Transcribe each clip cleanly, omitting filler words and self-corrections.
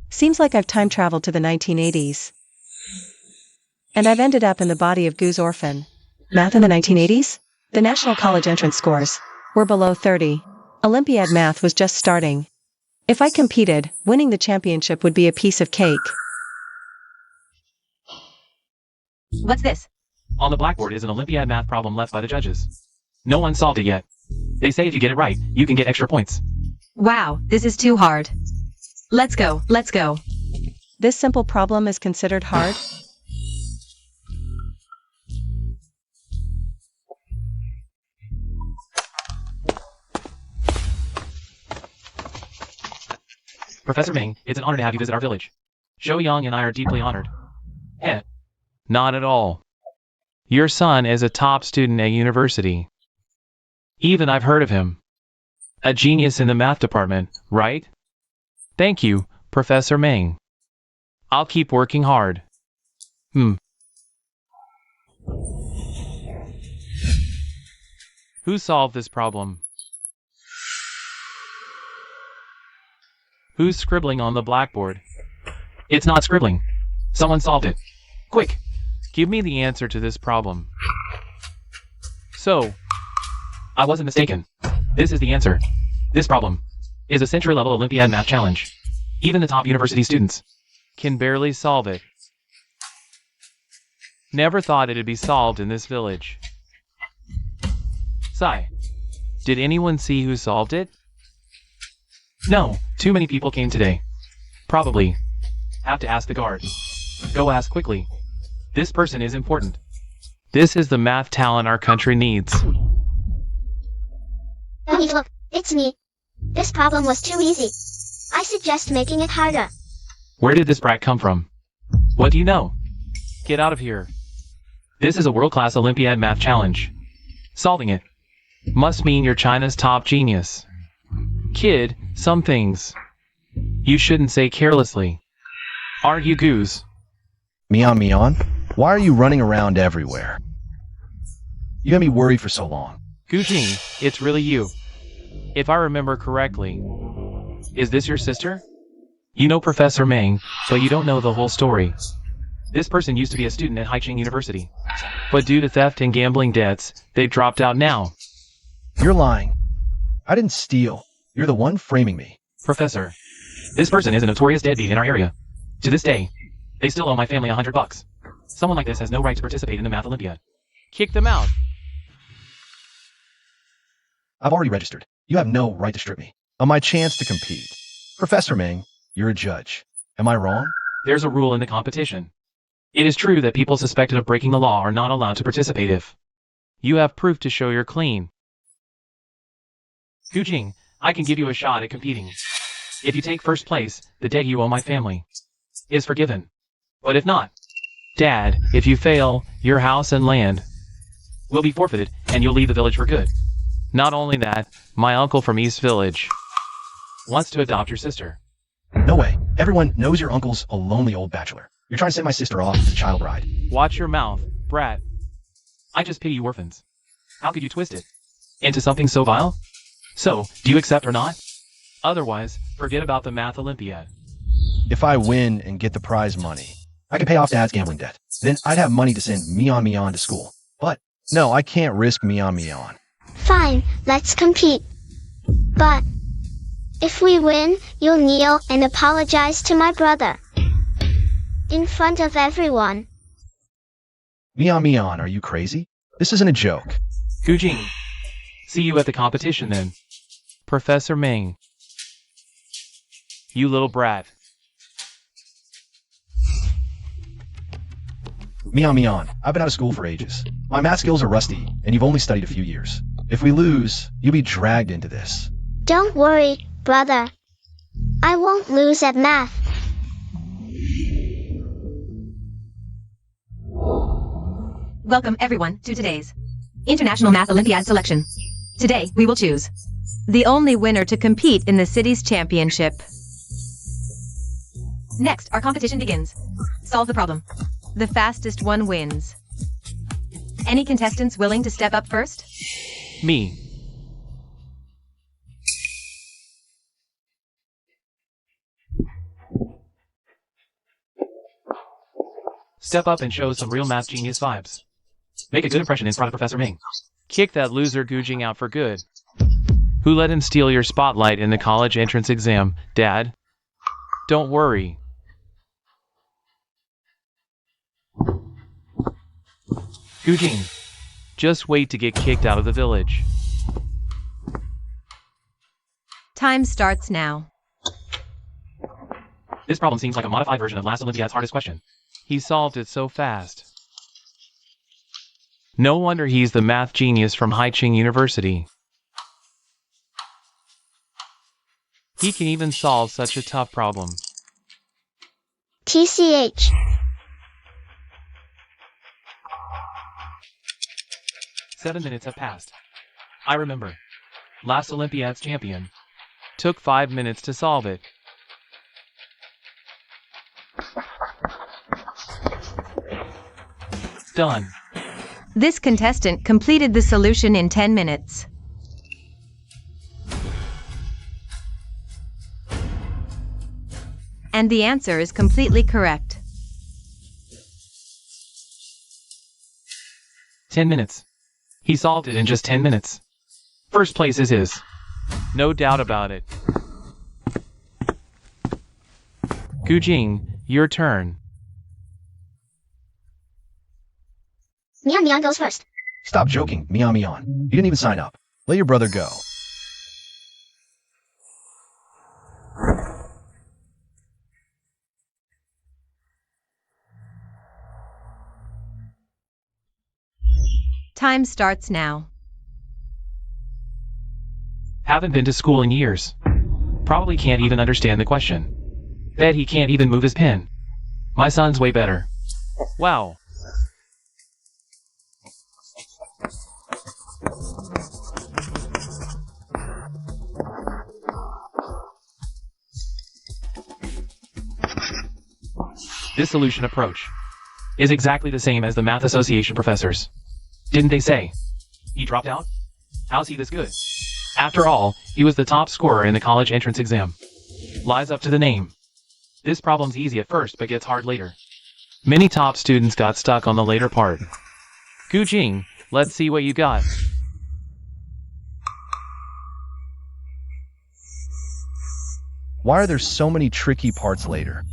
Seems like I've time traveled to the 1980s. And I've ended up in the body of Goo's orphan. Math in the 1980s? The national college entrance scores were below 30. Olympiad math was just starting. If I competed, winning the championship would be a piece of cake. What's this? On the blackboard is an Olympiad math problem left by the judges. No one solved it yet. They say if you get it right, you can get extra points. Wow, this is too hard. Let's go. This simple problem is considered hard? Professor Ming, it's an honor to have you visit our village. Zhou Yang and I are deeply honored. Eh. Not at all. Your son is a top student at university. Even I've heard of him. A genius in the math department, right? Thank you, Professor Ming. I'll keep working hard. Who solved this problem? Who's scribbling on the blackboard? It's not scribbling. Someone solved it. Quick, give me the answer to this problem. So, I wasn't mistaken. This is the answer. This problem is a century-level Olympiad math challenge. Even the top university students can barely solve it. Never thought it'd be solved in this village. Sigh. Did anyone see who solved it? No, too many people came today. Probably. Have to ask the guard. Go ask quickly. This person is important. This is the math talent our country needs. Mommy, look, it's me. This problem was too easy. I suggest making it harder. Where did this brat come from? What do you know? Get out of here. This is a world-class Olympiad math challenge. Solving it must mean you're China's top genius. Kid, some things you shouldn't say carelessly. Aren't you, Goose? Mian, why are you running around everywhere? You had me worried for so long. Gu Jing, it's really you. If I remember correctly, is this your sister? You know Professor Meng, but you don't know the whole story. This person used to be a student at Haicheng University, but due to theft and gambling debts, they've dropped out now. You're lying. I didn't steal. You're the one framing me. Professor, this person is a notorious deadbeat in our area. To this day, they still owe my family $100. Someone like this has no right to participate in the Math Olympiad. Kick them out. I've already registered. You have no right to strip me of my chance to compete. Professor Meng, you're a judge. Am I wrong? There's a rule in the competition. It is true that people suspected of breaking the law are not allowed to participate if you have proof to show you're clean. Gu Jing, I can give you a shot at competing. If you take first place, the debt you owe my family is forgiven. But if not, Dad, if you fail, your house and land will be forfeited and you'll leave the village for good. Not only that, my uncle from East Village wants to adopt your sister. No way. Everyone knows your uncle's a lonely old bachelor. You're trying to send my sister off as a child bride. Watch your mouth, brat. I just pity you orphans. How could you twist it into something so vile? So, do you accept or not? Otherwise, forget about the Math Olympiad. If I win and get the prize money, I can pay off Dad's gambling debt. Then I'd have money to send Mian to school. But, no, I can't risk Mian. Fine, let's compete. But if we win, you'll kneel and apologize to my brother. In front of everyone. Mian, are you crazy? This isn't a joke. Gu Jing, see you at the competition then. Professor Meng. You little brat. Mian, I've been out of school for ages. My math skills are rusty, and you've only studied a few years. If we lose, you'll be dragged into this. Don't worry, brother. I won't lose at math. Welcome everyone to today's International Math Olympiad selection. Today we will choose the only winner to compete in the city's championship. Next, our competition begins. Solve the problem. The fastest one wins. Any contestants willing to step up first? Me. Step up and show some real math genius vibes. Make a good impression in front of Professor Ming. Kick that loser Gujing out for good. Who let him steal your spotlight in the college entrance exam, Dad? Don't worry. Gujing, just wait to get kicked out of the village. Time starts now. This problem seems like a modified version of last Olympiad's hardest question. He solved it so fast. No wonder he's the math genius from Haiching University. He can even solve such a tough problem. TCH. "7 minutes have passed. I remember. Last Olympiad's champion. Took 5 minutes to solve it. Done. This contestant completed the solution in 10 minutes. And the answer is completely correct. 10 minutes. He solved it in just 10 minutes. First place is his. No doubt about it. Gujing, your turn. Mian Mian goes first. Stop joking, Mian Mian. You didn't even sign up. Let your brother go. Time starts now. Haven't been to school in years. Probably can't even understand the question. Bet he can't even move his pen. My son's way better. Wow. This solution approach is exactly the same as the Math Association professors. Didn't they say? He dropped out? How's he this good? After all, he was the top scorer in the college entrance exam. Lies up to the name. This problem's easy at first but gets hard later. Many top students got stuck on the later part. Gujing, let's see what you got. Why are there so many tricky parts later?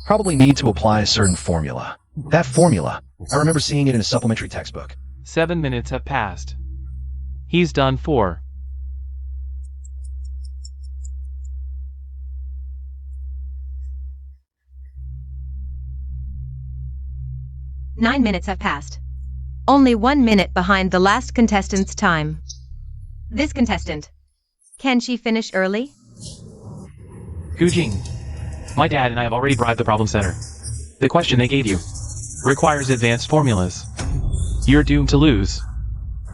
Probably need to apply a certain formula. That formula, I remember seeing it in a supplementary textbook. 7 minutes have passed. He's done 4. Nine minutes have passed. Only 1 minute behind the last contestant's time. This contestant. Can she finish early? Gujing, my dad and I have already bribed the problem setter. The question they gave you requires advanced formulas. You're doomed to lose.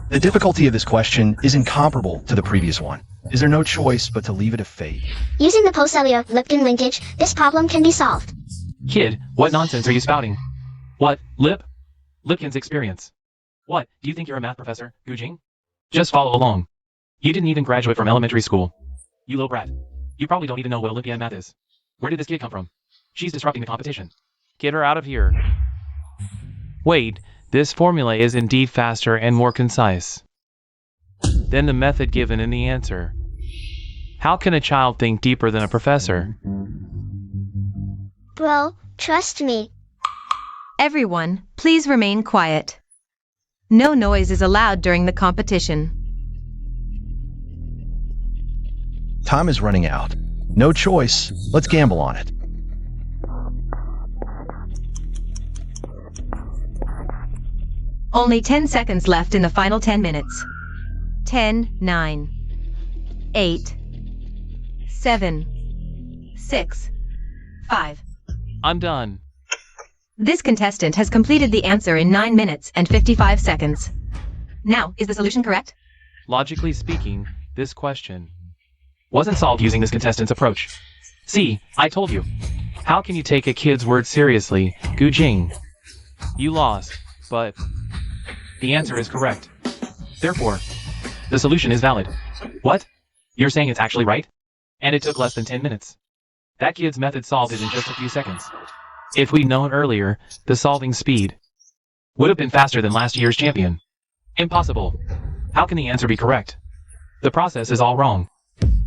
The difficulty of this question is incomparable to the previous one. Is there no choice but to leave it to fate? Using the Posellier-Lipkin linkage, this problem can be solved. Kid, what nonsense are you spouting? What, Lipkin's experience. What, do you think you're a math professor, Gujing? Just follow along. You didn't even graduate from elementary school. You little brat. You probably don't even know what Olympiad math is. Where did this kid come from? She's disrupting the competition. Get her out of here. Wait, this formula is indeed faster and more concise than the method given in the answer. How can a child think deeper than a professor? Bro, trust me. Everyone, please remain quiet. No noise is allowed during the competition. Time is running out. No choice. Let's gamble on it. Only 10 seconds left in the final 10 minutes. 10, 9, 8, 7, 6, 5. I'm done. This contestant has completed the answer in 9 minutes and 55 seconds. Now, is the solution correct? Logically speaking, this question wasn't solved using this contestant's approach. See, I told you. How can you take a kid's word seriously, Gujing? You lost, but the answer is correct. Therefore, the solution is valid. What? You're saying it's actually right? And it took less than 10 minutes. That kid's method solved it in just a few seconds. If we'd known earlier, the solving speed would have been faster than last year's champion. Impossible. How can the answer be correct? The process is all wrong.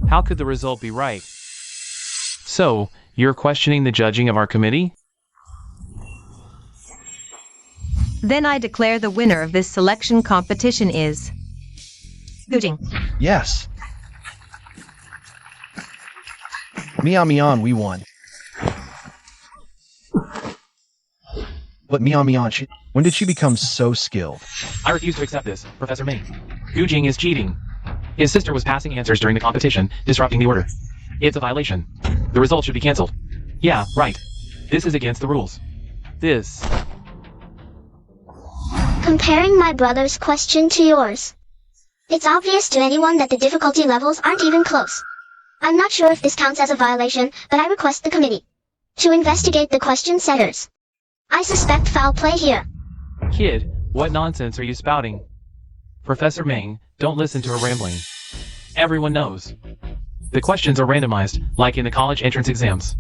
How could the result be right? So, you're questioning the judging of our committee? Then I declare the winner of this selection competition is Gujing. Yes. Mian, we won. But Mian, when did she become so skilled? I refuse to accept this, Professor Ming. Gujing is cheating. His sister was passing answers during the competition, disrupting the order. It's a violation. The result should be cancelled. Yeah, right. This is against the rules. This. Comparing my brother's question to yours. It's obvious to anyone that the difficulty levels aren't even close. I'm not sure if this counts as a violation, but I request the committee to investigate the question setters. I suspect foul play here. Kid, what nonsense are you spouting? Professor Ming, don't listen to her rambling. Everyone knows. The questions are randomized, like in the college entrance exams.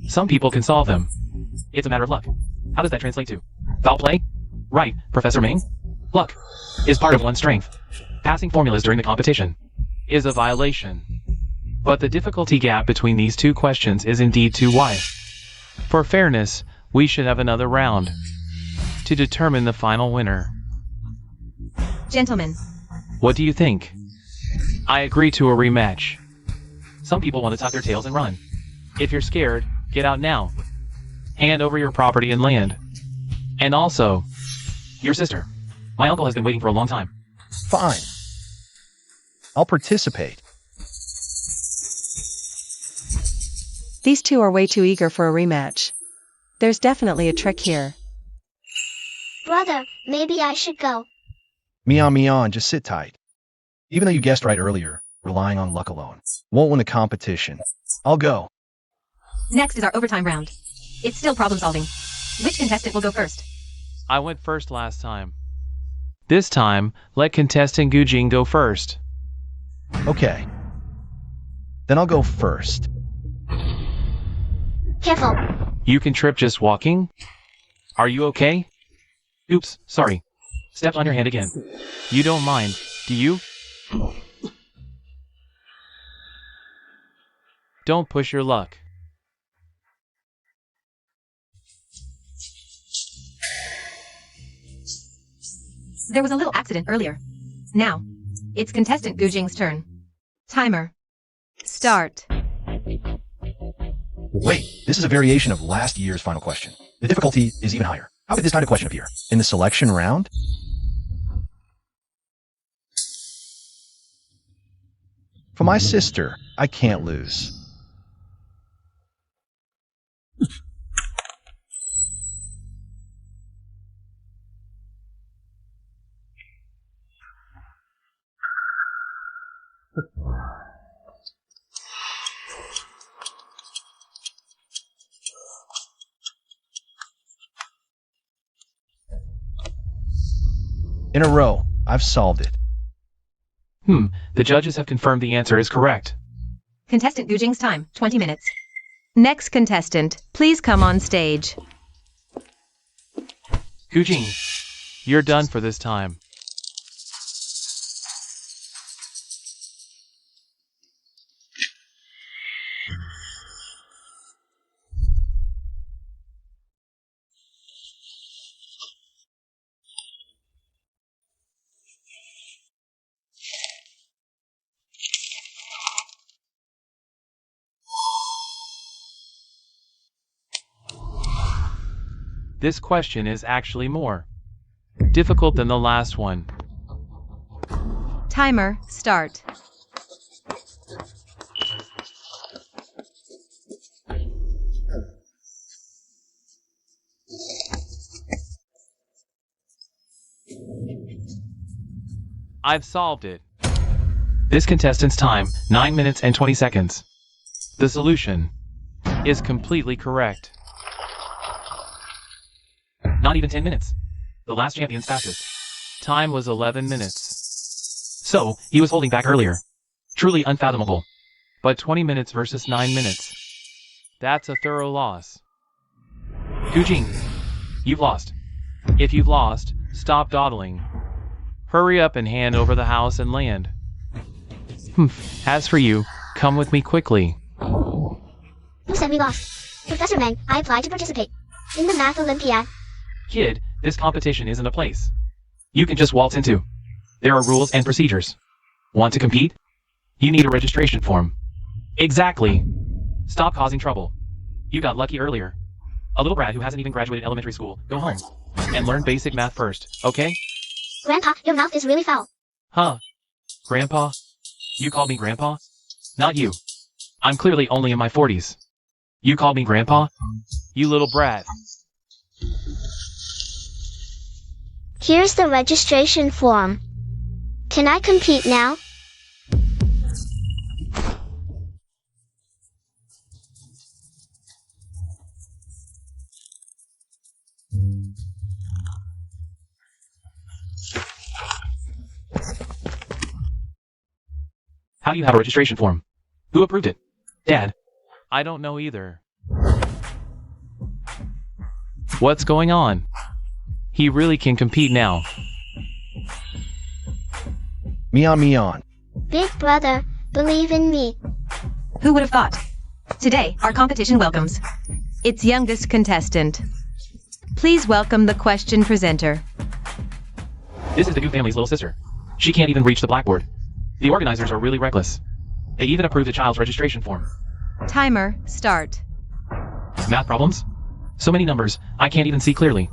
Some people can solve them. It's a matter of luck. How does that translate to? Foul play? Right, Professor Ming. Luck is part of one's strength. Passing formulas during the competition is a violation. But the difficulty gap between these two questions is indeed too wide. For fairness, we should have another round to determine the final winner. Gentlemen. What do you think? I agree to a rematch. Some people want to tuck their tails and run. If you're scared, get out now. Hand over your property and land. And also, your sister. My uncle has been waiting for a long time. Fine. I'll participate. These two are way too eager for a rematch. There's definitely a trick here. Brother, maybe I should go. Mian, just sit tight. Even though you guessed right earlier, relying on luck alone won't win a competition. I'll go. Next is our overtime round. It's still problem solving. Which contestant will go first? I went first last time. This time, let contestant Gujing go first. Okay. Then I'll go first. Careful. You can trip just walking? Are you okay? Oops, sorry. Stepped on your hand again. You don't mind, do you? Don't push your luck. There was a little accident earlier. Now, it's contestant Gujing's turn. Timer. Start. Wait, this is a variation of last year's final question. The difficulty is even higher. How did this kind of question appear? In the selection round? For my sister, I can't lose. In a row, I've solved it. The judges have confirmed the answer is correct. Contestant Gujing's time, 20 minutes. Next contestant, please come on stage. Gujing, you're done for this time. This question is actually more difficult than the last one. Timer, start. I've solved it. This contestant's time, 9 minutes and 20 seconds. The solution is completely correct. Not even 10 minutes. The last champion's fastest time was 11 minutes. So, he was holding back earlier. Truly unfathomable. But 20 minutes versus 9 minutes. That's a thorough loss. Kujing, you've lost. If you've lost, stop dawdling. Hurry up and hand over the house and land. As for you, come with me quickly. Who said we lost? Professor Meng, I applied to participate in the Math Olympiad. Kid, this competition isn't a place you can just waltz into. There are rules and procedures. Want to compete? You need a registration form. Exactly. Stop causing trouble. You got lucky earlier. A little brat who hasn't even graduated elementary school. Go home and learn basic math first, okay? Grandpa, your mouth is really foul. Huh? Grandpa? You called me Grandpa? Not you. I'm clearly only in my 40s. You called me Grandpa? You little brat. Here's the registration form. Can I compete now? How do you have a registration form? Who approved it? Dad? I don't know either. What's going on? He really can compete now. Meon. Big brother, believe in me. Who would have thought? Today, our competition welcomes its youngest contestant. Please welcome the question presenter. This is the Gu family's little sister. She can't even reach the blackboard. The organizers are really reckless. They even approved the child's registration form. Timer, start. Math problems? So many numbers, I can't even see clearly.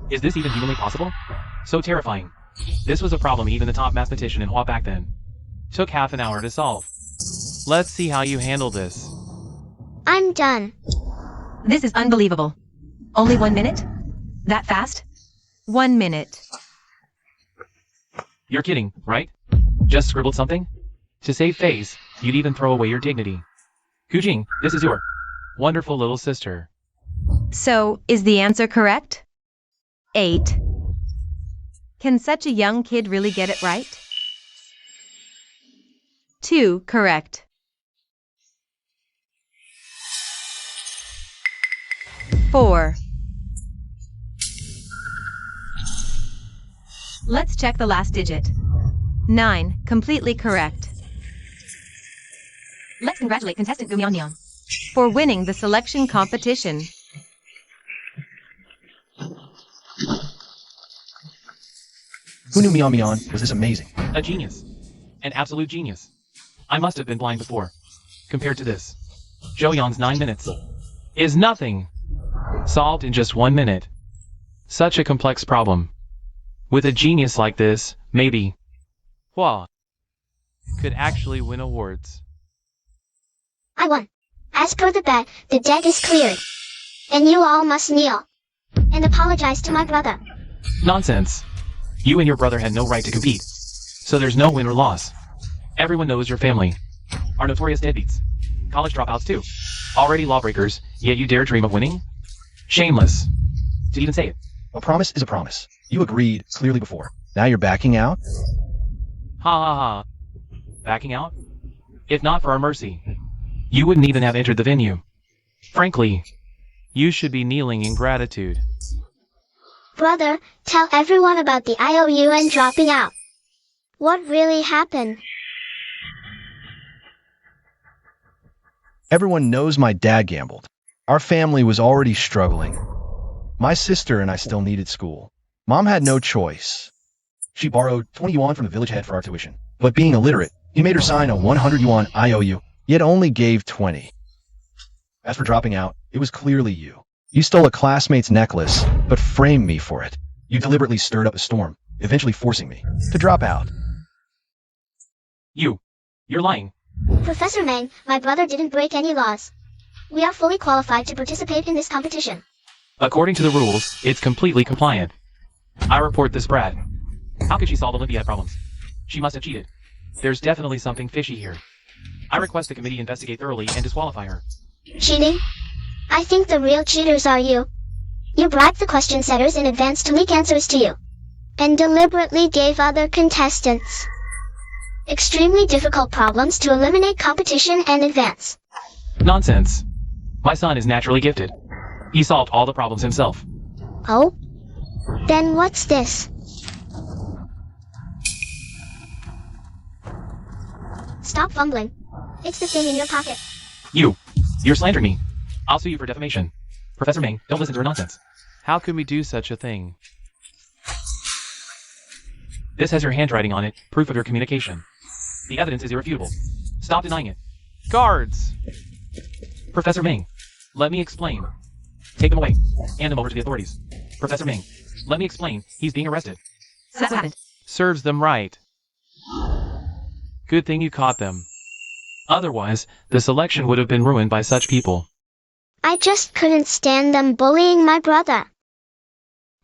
Is this even humanly possible? So terrifying. This was a problem even the top mathematician in Hua back then took half an hour to solve. Let's see how you handle this. I'm done. This is unbelievable. Only 1 minute? That fast? 1 minute. You're kidding, right? Just scribbled something? To save face, you'd even throw away your dignity. Kujing, this is your wonderful little sister. So, is the answer correct? 8. Can such a young kid really get it right? 2, correct. 4. Let's check the last digit. 9, completely correct. Let's congratulate contestant Gumion for winning the selection competition. Who knew Meon was this amazing? A genius. An absolute genius. I must have been blind before. Compared to this, Zhou 9 minutes is nothing. Solved in just 1 minute. Such a complex problem. With a genius like this, maybe Hua could actually win awards. I won. As per the bet, the debt is cleared. And you all must kneel and apologize to my brother. Nonsense. You and your brother had no right to compete. So there's no win or loss. Everyone knows your family are notorious deadbeats. College dropouts too. Already lawbreakers, yet you dare dream of winning? Shameless. To even say it. A promise is a promise. You agreed clearly before. Now you're backing out? Ha ha ha. Backing out? If not for our mercy, you wouldn't even have entered the venue. Frankly, you should be kneeling in gratitude. Brother, tell everyone about the IOU and dropping out. What really happened? Everyone knows my dad gambled. Our family was already struggling. My sister and I still needed school. Mom had no choice. She borrowed 20 yuan from the village head for our tuition. But being illiterate, he made her sign a 100 yuan IOU, yet only gave 20. As for dropping out, it was clearly you. You stole a classmate's necklace, but framed me for it. You deliberately stirred up a storm, eventually forcing me to drop out. You're lying. Professor Meng, my brother didn't break any laws. We are fully qualified to participate in this competition. According to the rules, it's completely compliant. I report this brat. How could she solve Olympiad problems? She must have cheated. There's definitely something fishy here. I request the committee investigate thoroughly and disqualify her. Cheating? I think the real cheaters are you. You bribed the question setters in advance to leak answers to you, and deliberately gave other contestants extremely difficult problems to eliminate competition and advance. Nonsense. My son is naturally gifted. He solved all the problems himself. Oh? Then what's this? Stop fumbling. It's the thing in your pocket. You're slandering me. I'll sue you for defamation. Professor Ming, don't listen to her nonsense. How could we do such a thing? This has your handwriting on it, proof of your communication. The evidence is irrefutable. Stop denying it. Guards! Professor Ming, let me explain. Take him away. Hand him over to the authorities. Professor Ming, let me explain. He's being arrested. That's what happened. Serves them right. Good thing you caught them. Otherwise, the selection would have been ruined by such people. I just couldn't stand them bullying my brother.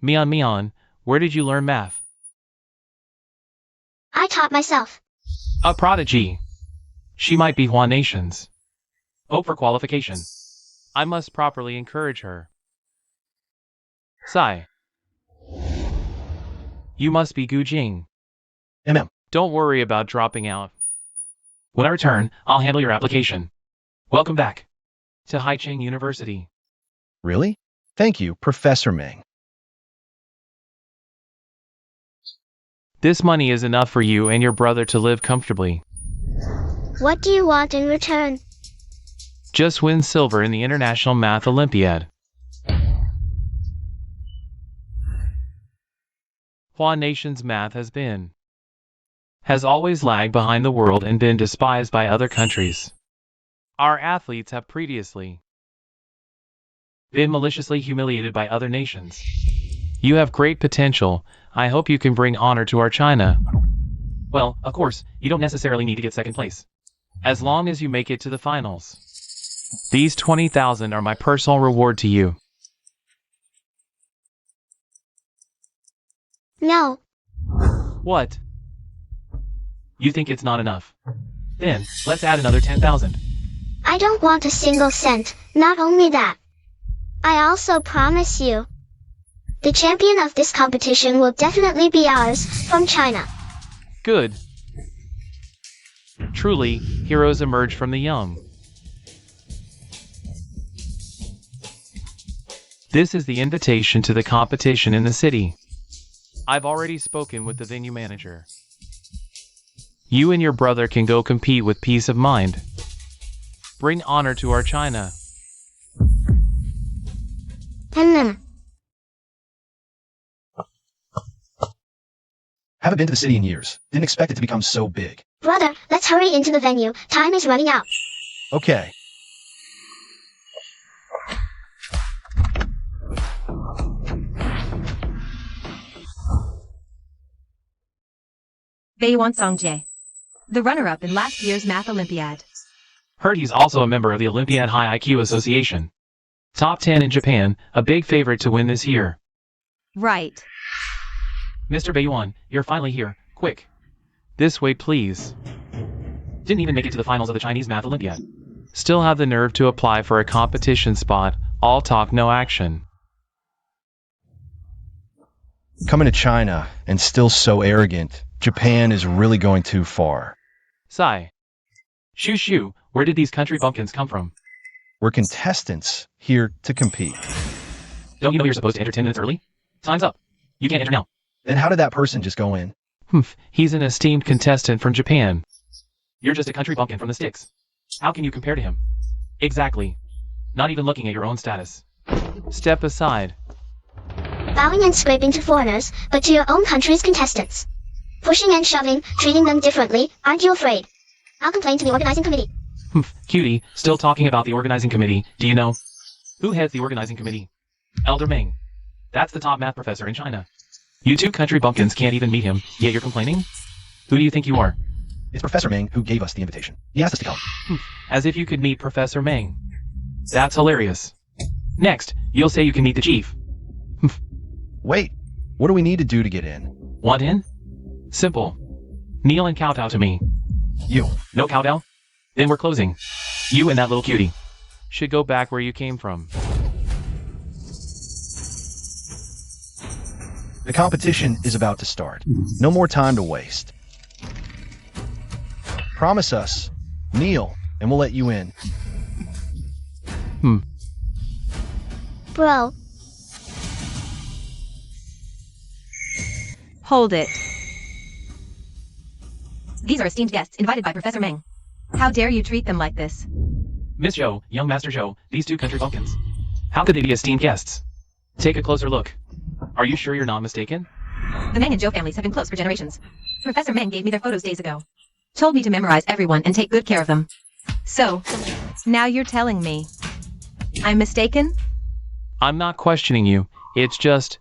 Mian, where did you learn math? I taught myself. A prodigy. She might be Hua Nations. Hope for qualification. I must properly encourage her. Sai. You must be Gu Jing. MM. Don't worry about dropping out. When I return, I'll handle your application. Welcome back to Haicheng University. Really? Thank you, Professor Ming. This money is enough for you and your brother to live comfortably. What do you want in return? Just win silver in the International Math Olympiad. Hua Nation's math has always lagged behind the world and been despised by other countries. Our athletes have previously been maliciously humiliated by other nations. You have great potential. I hope you can bring honor to our China. Well, of course, you don't necessarily need to get second place. As long as you make it to the finals. These 20,000 are my personal reward to you. No. What? You think it's not enough? Then, let's add another 10,000. I don't want a single cent. Not only that. I also promise you. The champion of this competition will definitely be ours, from China. Good. Truly, heroes emerge from the young. This is the invitation to the competition in the city. I've already spoken with the venue manager. You and your brother can go compete with peace of mind. Bring honor to our China. Haven't been to the city in years. Didn't expect it to become so big. Brother, let's hurry into the venue. Time is running out. Okay. Beiyuan Songjie, the runner-up in last year's Math Olympiad. Heard he's also a member of the Olympiad High IQ Association. Top 10 in Japan, a big favorite to win this year. Right. Mr. Beiyuan, you're finally here. Quick. This way, please. Didn't even make it to the finals of the Chinese Math Olympiad. Still have the nerve to apply for a competition spot. All talk, no action. Coming to China, and still so arrogant. Japan is really going too far. Sai. Shoo, where did these country bumpkins come from? We're contestants here to compete. Don't you know you're supposed to enter 10 minutes early? Time's up. You can't enter now. Then how did that person just go in? He's an esteemed contestant from Japan. You're just a country bumpkin from the sticks. How can you compare to him? Exactly. Not even looking at your own status. Step aside. Bowing and scraping to foreigners, but to your own country's contestants. Pushing and shoving, treating them differently, aren't you afraid? I'll complain to the organizing committee. Cutie, still talking about the organizing committee, do you know? Who heads the organizing committee? Elder Ming. That's the top math professor in China. You two country bumpkins can't even meet him, yet you're complaining? Who do you think you are? It's Professor Ming who gave us the invitation. He asked us to come. As if you could meet Professor Ming. That's hilarious. Next, you'll say you can meet the chief. Wait, what do we need to do to get in? Want in? Simple. Kneel and kowtow to me. You. No kowtow? Then we're closing. You and that little cutie should go back where you came from. The competition is about to start. No more time to waste. Promise us. Kneel, and we'll let you in. Bro, Hold it. These are esteemed guests invited by Professor Meng. How dare you treat them like this? Miss Zhou, young Master Zhou, these two country bumpkins. How could they be esteemed guests? Take a closer look. Are you sure you're not mistaken? The Meng and Zhou families have been close for generations. Professor Meng gave me their photos days ago. Told me to memorize everyone and take good care of them. So, now you're telling me I'm mistaken? I'm not questioning you. It's just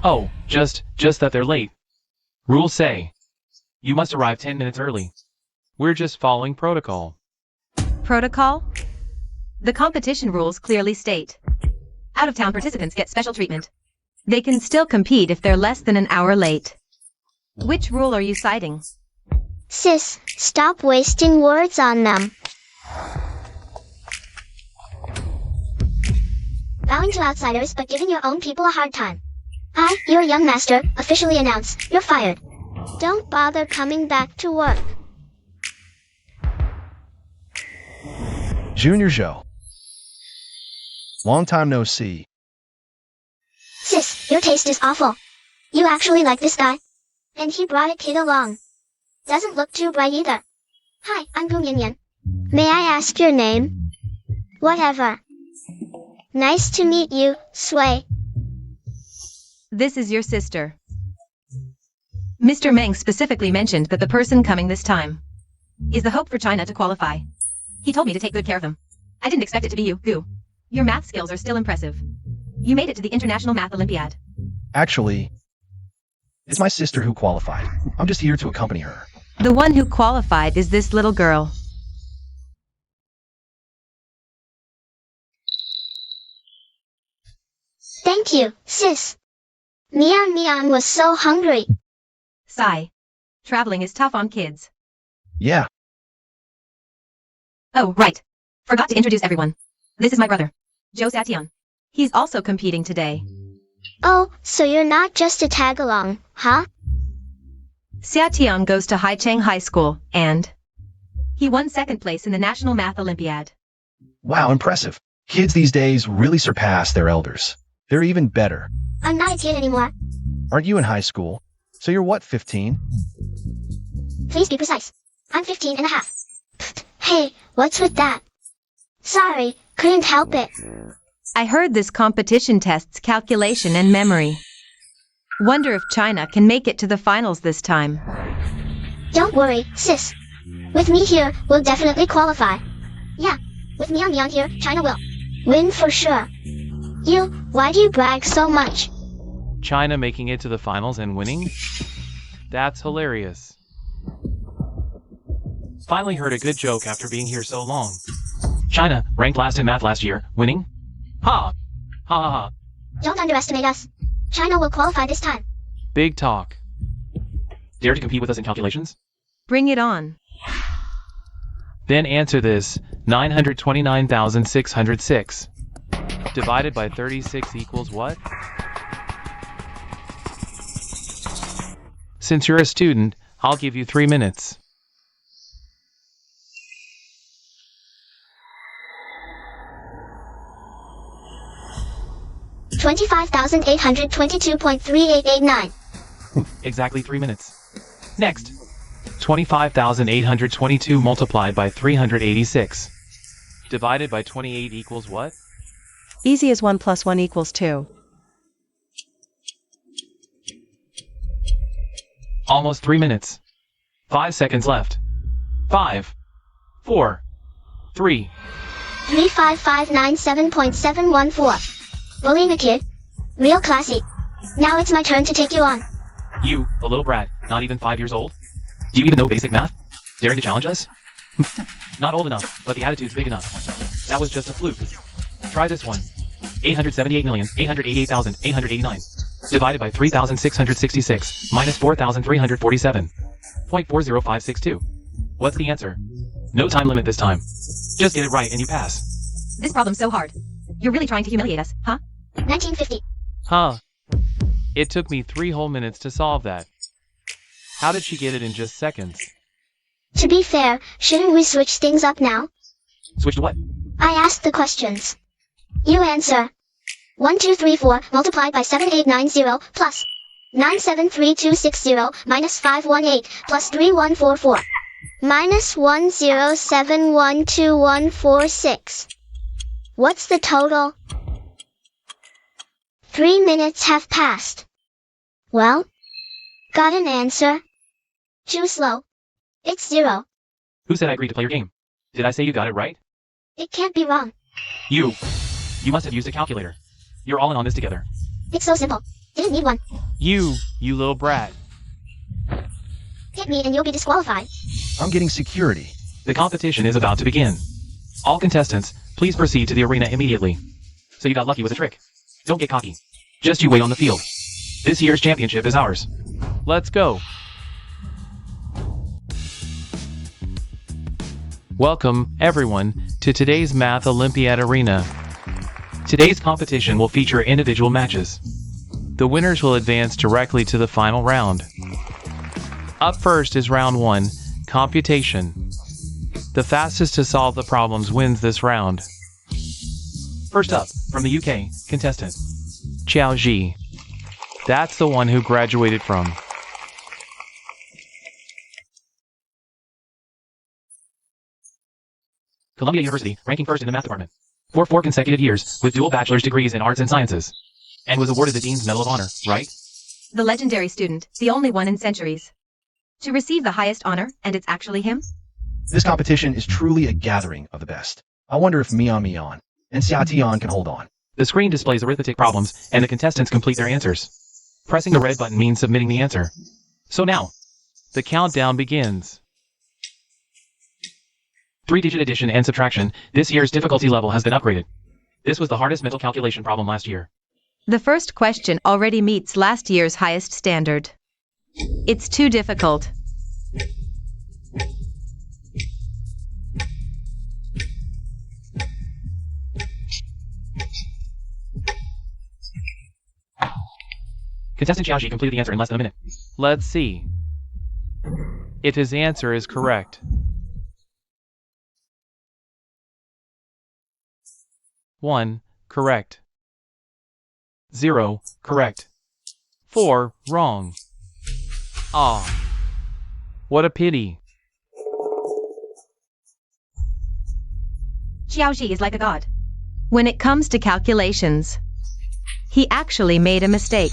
that they're late. Rules say you must arrive 10 minutes early. We're just following protocol. Protocol? The competition rules clearly state out-of-town participants get special treatment. They can still compete if they're less than an hour late. Which rule are you citing? sis, stop wasting words on them. Bowing to outsiders but giving your own people a hard time. I, your young master, officially announce, you're fired. Don't bother coming back to work. Junior Zhou. Long time no see. Sis, your taste is awful. You actually like this guy? And he brought a kid along. Doesn't look too bright either. Hi, I'm Gu Yan. May I ask your name? Whatever. Nice to meet you, Sui. This is your sister. Mr. Meng specifically mentioned that the person coming this time is the hope for China to qualify. He told me to take good care of them. I didn't expect it to be you, Gu. Your math skills are still impressive. You made it to the International Math Olympiad. Actually, it's my sister who qualified. I'm just here to accompany her. The one who qualified is this little girl. Thank you, sis. Mian was so hungry. Sigh. Traveling is tough on kids. Yeah, Oh, right. Forgot to introduce everyone. This is my brother, Zhou Xiatian. He's also competing today. Oh, so you're not just a tag-along, huh? Xiatian goes to Haicheng High School, and he won second place in the National Math Olympiad. wow, impressive. Kids these days really surpass their elders. They're even better. I'm not a kid anymore. Aren't you in high school? So you're what, 15? Please be precise. I'm 15 and a half. Pfft, hey, what's with that? Sorry, couldn't help it. I heard this competition tests calculation and memory. Wonder if China can make it to the finals this time. Don't worry, sis. With me here, we'll definitely qualify. Yeah, with Mian here, China will win for sure. Why do you brag so much? China making it to the finals and winning? That's hilarious. Finally heard a good joke after being here so long. China, ranked last in math last year, winning? Ha! Ha ha ha. Don't underestimate us. China will qualify this time. Big talk. Dare to compete with us in calculations? Bring it on. Then answer this, 929,606. Divided by 36 equals what? Since you're a student, I'll give you 3 minutes. $25,822.3889. Exactly 3 minutes. Next. 25,822 multiplied by 386. Divided by 28 equals what? Easy as 1 plus 1 equals 2. Almost 3 minutes. 5 seconds left. 5, 4, 3. 35597.714. Bullying a kid? Real classy. Now it's my turn to take you on. You, a little brat, not even 5 years old? Do you even know basic math? Daring to challenge us? Not old enough, but the attitude's big enough. That was just a fluke. Try this one. 878,888,889. Divided by 3,666 minus 4,347. 0.40562. What's the answer? No time limit this time. Just get it right and you pass. This problem's so hard. You're really trying to humiliate us, huh? 1950. Huh. It took me 3 whole minutes to solve that. How did she get it in just seconds? To be fair, shouldn't we switch things up now? Switch to what? I asked the questions. You answer. 1234 multiplied by 7890 plus 973260 minus 518 plus 3144 minus 10712146. What's the total? 3 minutes have passed. Well, got an answer? Too slow. It's 0. Who said I agreed to play your game? Did I say you got it right? It can't be wrong. You must have used a calculator. You're all in on this together. It's so simple. Didn't need one. You little brat. Hit me and you'll be disqualified. I'm getting security. The competition is about to begin. All contestants, please proceed to the arena immediately. So you got lucky with a trick. Don't get cocky. Just you wait on the field. This year's championship is ours. Let's go. Welcome, everyone, to today's Math Olympiad Arena. Today's competition will feature individual matches. The winners will advance directly to the final round. Up first is round 1, computation. The fastest to solve the problems wins this round. First up, from the UK, contestant Xiao Ji. That's the one who graduated from Columbia University, ranking first in the math department for 4 consecutive years with dual bachelor's degrees in arts and sciences, and was awarded the Dean's Medal of Honor, right? The legendary student, the only one in centuries to receive the highest honor, and it's actually him? This competition is truly a gathering of the best. I wonder if Mian and Xia Tian can hold on. The screen displays arithmetic problems, and the contestants complete their answers. Pressing the red button means submitting the answer. So now, the countdown begins. 3-digit addition and subtraction. This year's difficulty level has been upgraded. This was the hardest mental calculation problem last year. The first question already meets last year's highest standard. It's too difficult. Contestant Xiaoji completed the answer in less than a minute. Let's see if his answer is correct. 1, correct. 0, correct. 4, wrong. Ah, what a pity. Xiaoji is like a god when it comes to calculations. He actually made a mistake.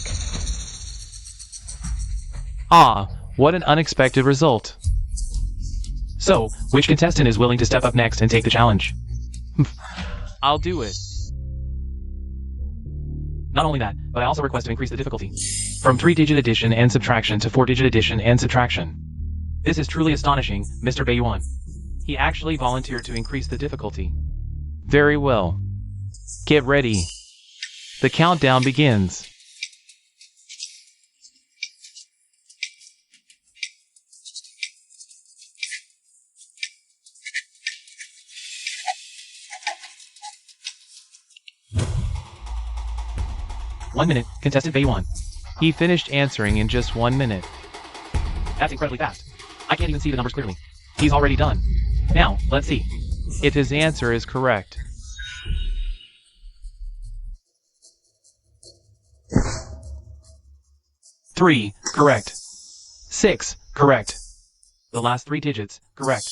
Ah, what an unexpected result. So, which contestant is willing to step up next and take the challenge? I'll do it. Not only that, but I also request to increase the difficulty from 3-digit addition and subtraction to 4-digit addition and subtraction. This is truly astonishing, Mr. Beiyuan. He actually volunteered to increase the difficulty. Very well. Get ready. The countdown begins. One minute, contestant Beiyuan. He finished answering in just 1 minute. That's incredibly fast. I can't even see the numbers clearly. He's already done. Now, let's see if his answer is correct. 3, correct. 6, correct. The last 3 digits, correct.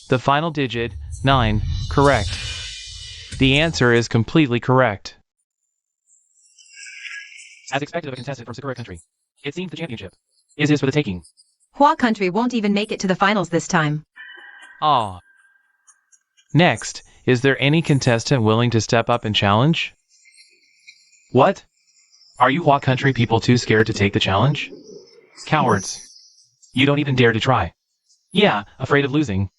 The final digit, 9, correct. The answer is completely correct. As expected of a contestant from Sakura country, it seems the championship is his for the taking. Hua country won't even make it to the finals this time. Ah. Next, is there any contestant willing to step up and challenge? What? Are you Hua country people too scared to take the challenge? Cowards. You don't even dare to try. Yeah, afraid of losing.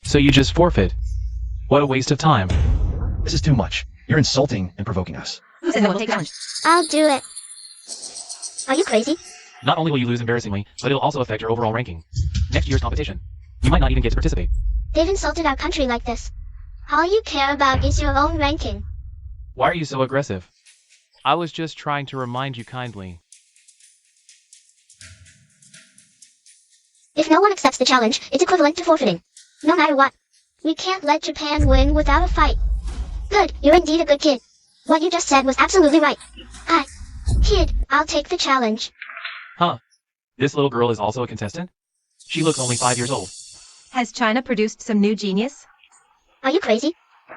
So you just forfeit. What a waste of time. This is too much. You're insulting and provoking us. Who said no one will take the challenge? I'll do it. Are you crazy? Not only will you lose embarrassingly, but it'll also affect your overall ranking. Next year's competition, you might not even get to participate. They've insulted our country like this. All you care about is your own ranking. Why are you so aggressive? I was just trying to remind you kindly. If no one accepts the challenge, it's equivalent to forfeiting. No matter what. We can't let Japan win without a fight. Good, you're indeed a good kid. What you just said was absolutely right. Kid, I'll take the challenge. Huh. This little girl is also a contestant? She looks only 5 years old. Has China produced some new genius? Are you crazy?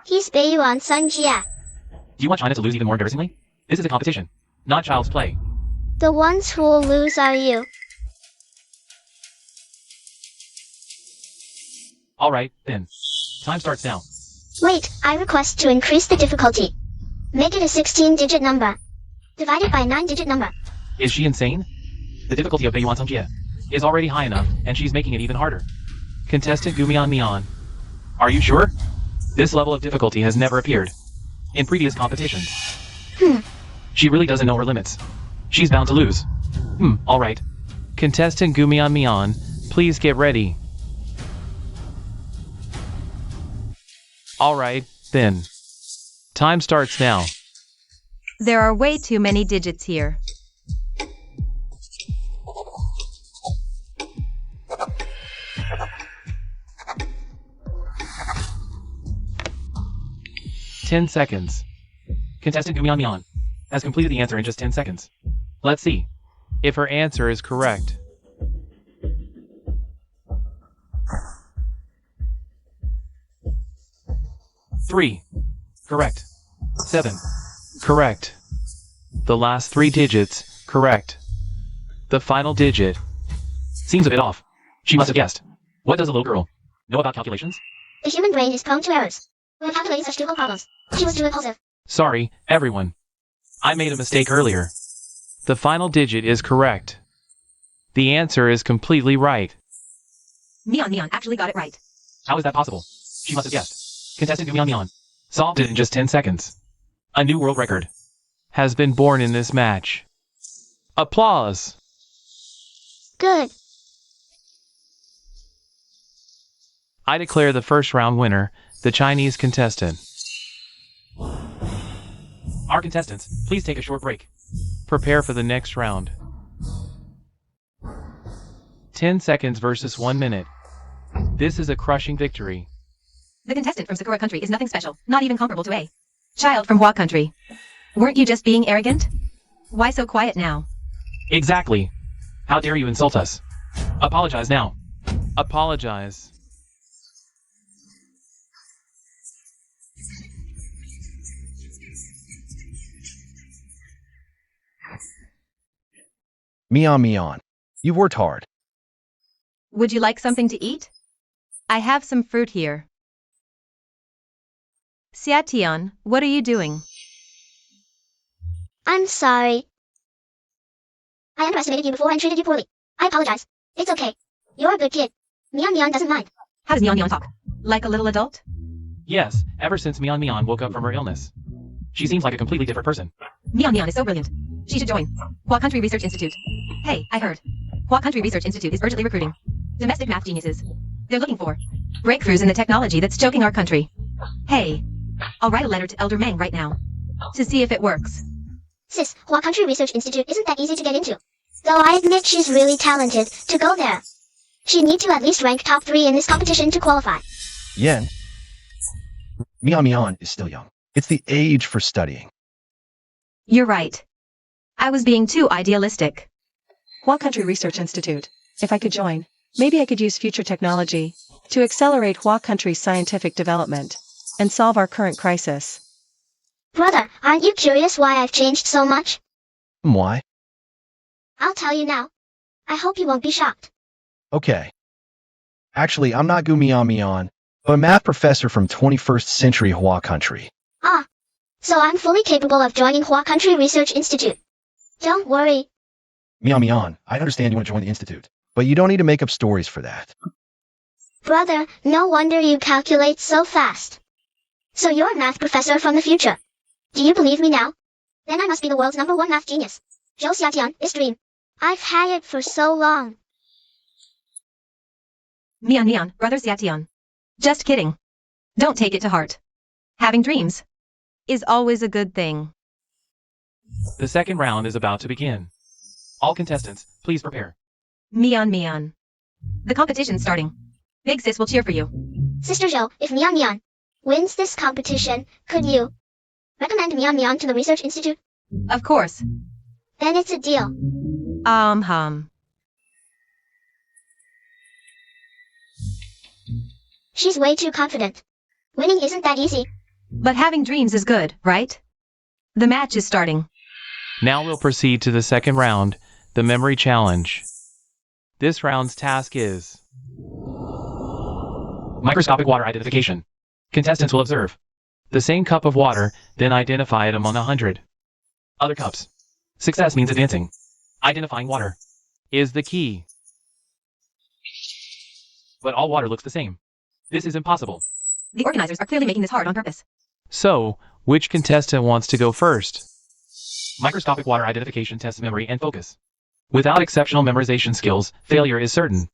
He's Beiyuan Sun Jia. Do you want China to lose even more embarrassingly? This is a competition, not child's play. The ones who'll lose are you. Alright, then. Time starts now. Wait, I request to increase the difficulty. Make it a 16-digit number. Divided by a 9-digit number. Is she insane? The difficulty of Beiyuan Songjie is already high enough, and she's making it even harder. Contestant Gumian Mian. Are you sure? This level of difficulty has never appeared in previous competitions. She really doesn't know her limits. She's bound to lose. Alright. Contestant Gumian Mian, please get ready. Alright, then. Time starts now. There are way too many digits here. Ten seconds. Contestant Gumian Mian has completed the answer in just 10 seconds. Let's see if her answer is correct. 3. Correct. 7. Correct. The last 3 digits, correct. The final digit seems a bit off. She must have guessed. What does a little girl know about calculations? The human brain is prone to errors. When calculating such difficult problems, she was too impulsive. Sorry, everyone. I made a mistake earlier. The final digit is correct. The answer is completely right. Mian actually got it right. How is that possible? She must have guessed. Contestant Gumian Mian solved it in just 10 seconds. A new world record has been born in this match. Applause. Good. I declare the first round winner, the Chinese contestant. Our contestants, please take a short break. Prepare for the next round. 10 seconds versus 1 minute. This is a crushing victory. The contestant from Sakura country is nothing special, not even comparable to a child from Hua country. Weren't you just being arrogant? Why so quiet now? Exactly. How dare you insult us? Apologize now. Apologize. Mian, you've worked hard. Would you like something to eat? I have some fruit here. Xiatian, what are you doing? I'm sorry. I underestimated you before and treated you poorly. I apologize. It's okay. You're a good kid. Mian doesn't mind. How does Mian talk? Like a little adult? Yes, ever since Mian woke up from her illness. She seems like a completely different person. Mian is so brilliant. She should join Hua Country Research Institute. Hey, I heard. Hua Country Research Institute is urgently recruiting domestic math geniuses. They're looking for breakthroughs in the technology that's choking our country. Hey, I'll write a letter to Elder Meng right now to see if it works. Sis, Hua Country Research Institute isn't that easy to get into. Though I admit she's really talented to go there. She'd need to at least rank top 3 in this competition to qualify. Yen. Mian is still young. It's the age for studying. You're right. I was being too idealistic. Hua Country Research Institute. If I could join, maybe I could use future technology to accelerate Hua Country's scientific development and solve our current crisis. Brother, aren't you curious why I've changed so much? Why? I'll tell you now. I hope you won't be shocked. Okay. Actually, I'm not Mian, but a math professor from 21st century Hua Country. Ah. So I'm fully capable of joining Hua Country Research Institute. Don't worry. Mian, I understand you want to join the institute, but you don't need to make up stories for that. Brother, no wonder you calculate so fast. So you're a math professor from the future. Do you believe me now? Then I must be the world's #1 math genius. Zhou Xiatian, this dream. I've had it for so long. Mian, brother Xiatian. Just kidding. Don't take it to heart. Having dreams is always a good thing. The second round is about to begin. All contestants, please prepare. Mian. The competition's starting. Big sis will cheer for you. Sister Zhou, if Mian wins this competition, could you Recommend Mian to the Research Institute? Of course. Then it's a deal. Hum. She's way too confident. Winning isn't that easy. But having dreams is good, right? The match is starting. Now we'll proceed to the second round, the memory challenge. This round's task is microscopic water identification. Contestants will observe the same cup of water, then identify it among 100 other cups. Success means advancing. Identifying water is the key. But all water looks the same. This is impossible. The organizers are clearly making this hard on purpose. So, which contestant wants to go first? Microscopic water identification tests memory and focus. Without exceptional memorization skills, failure is certain.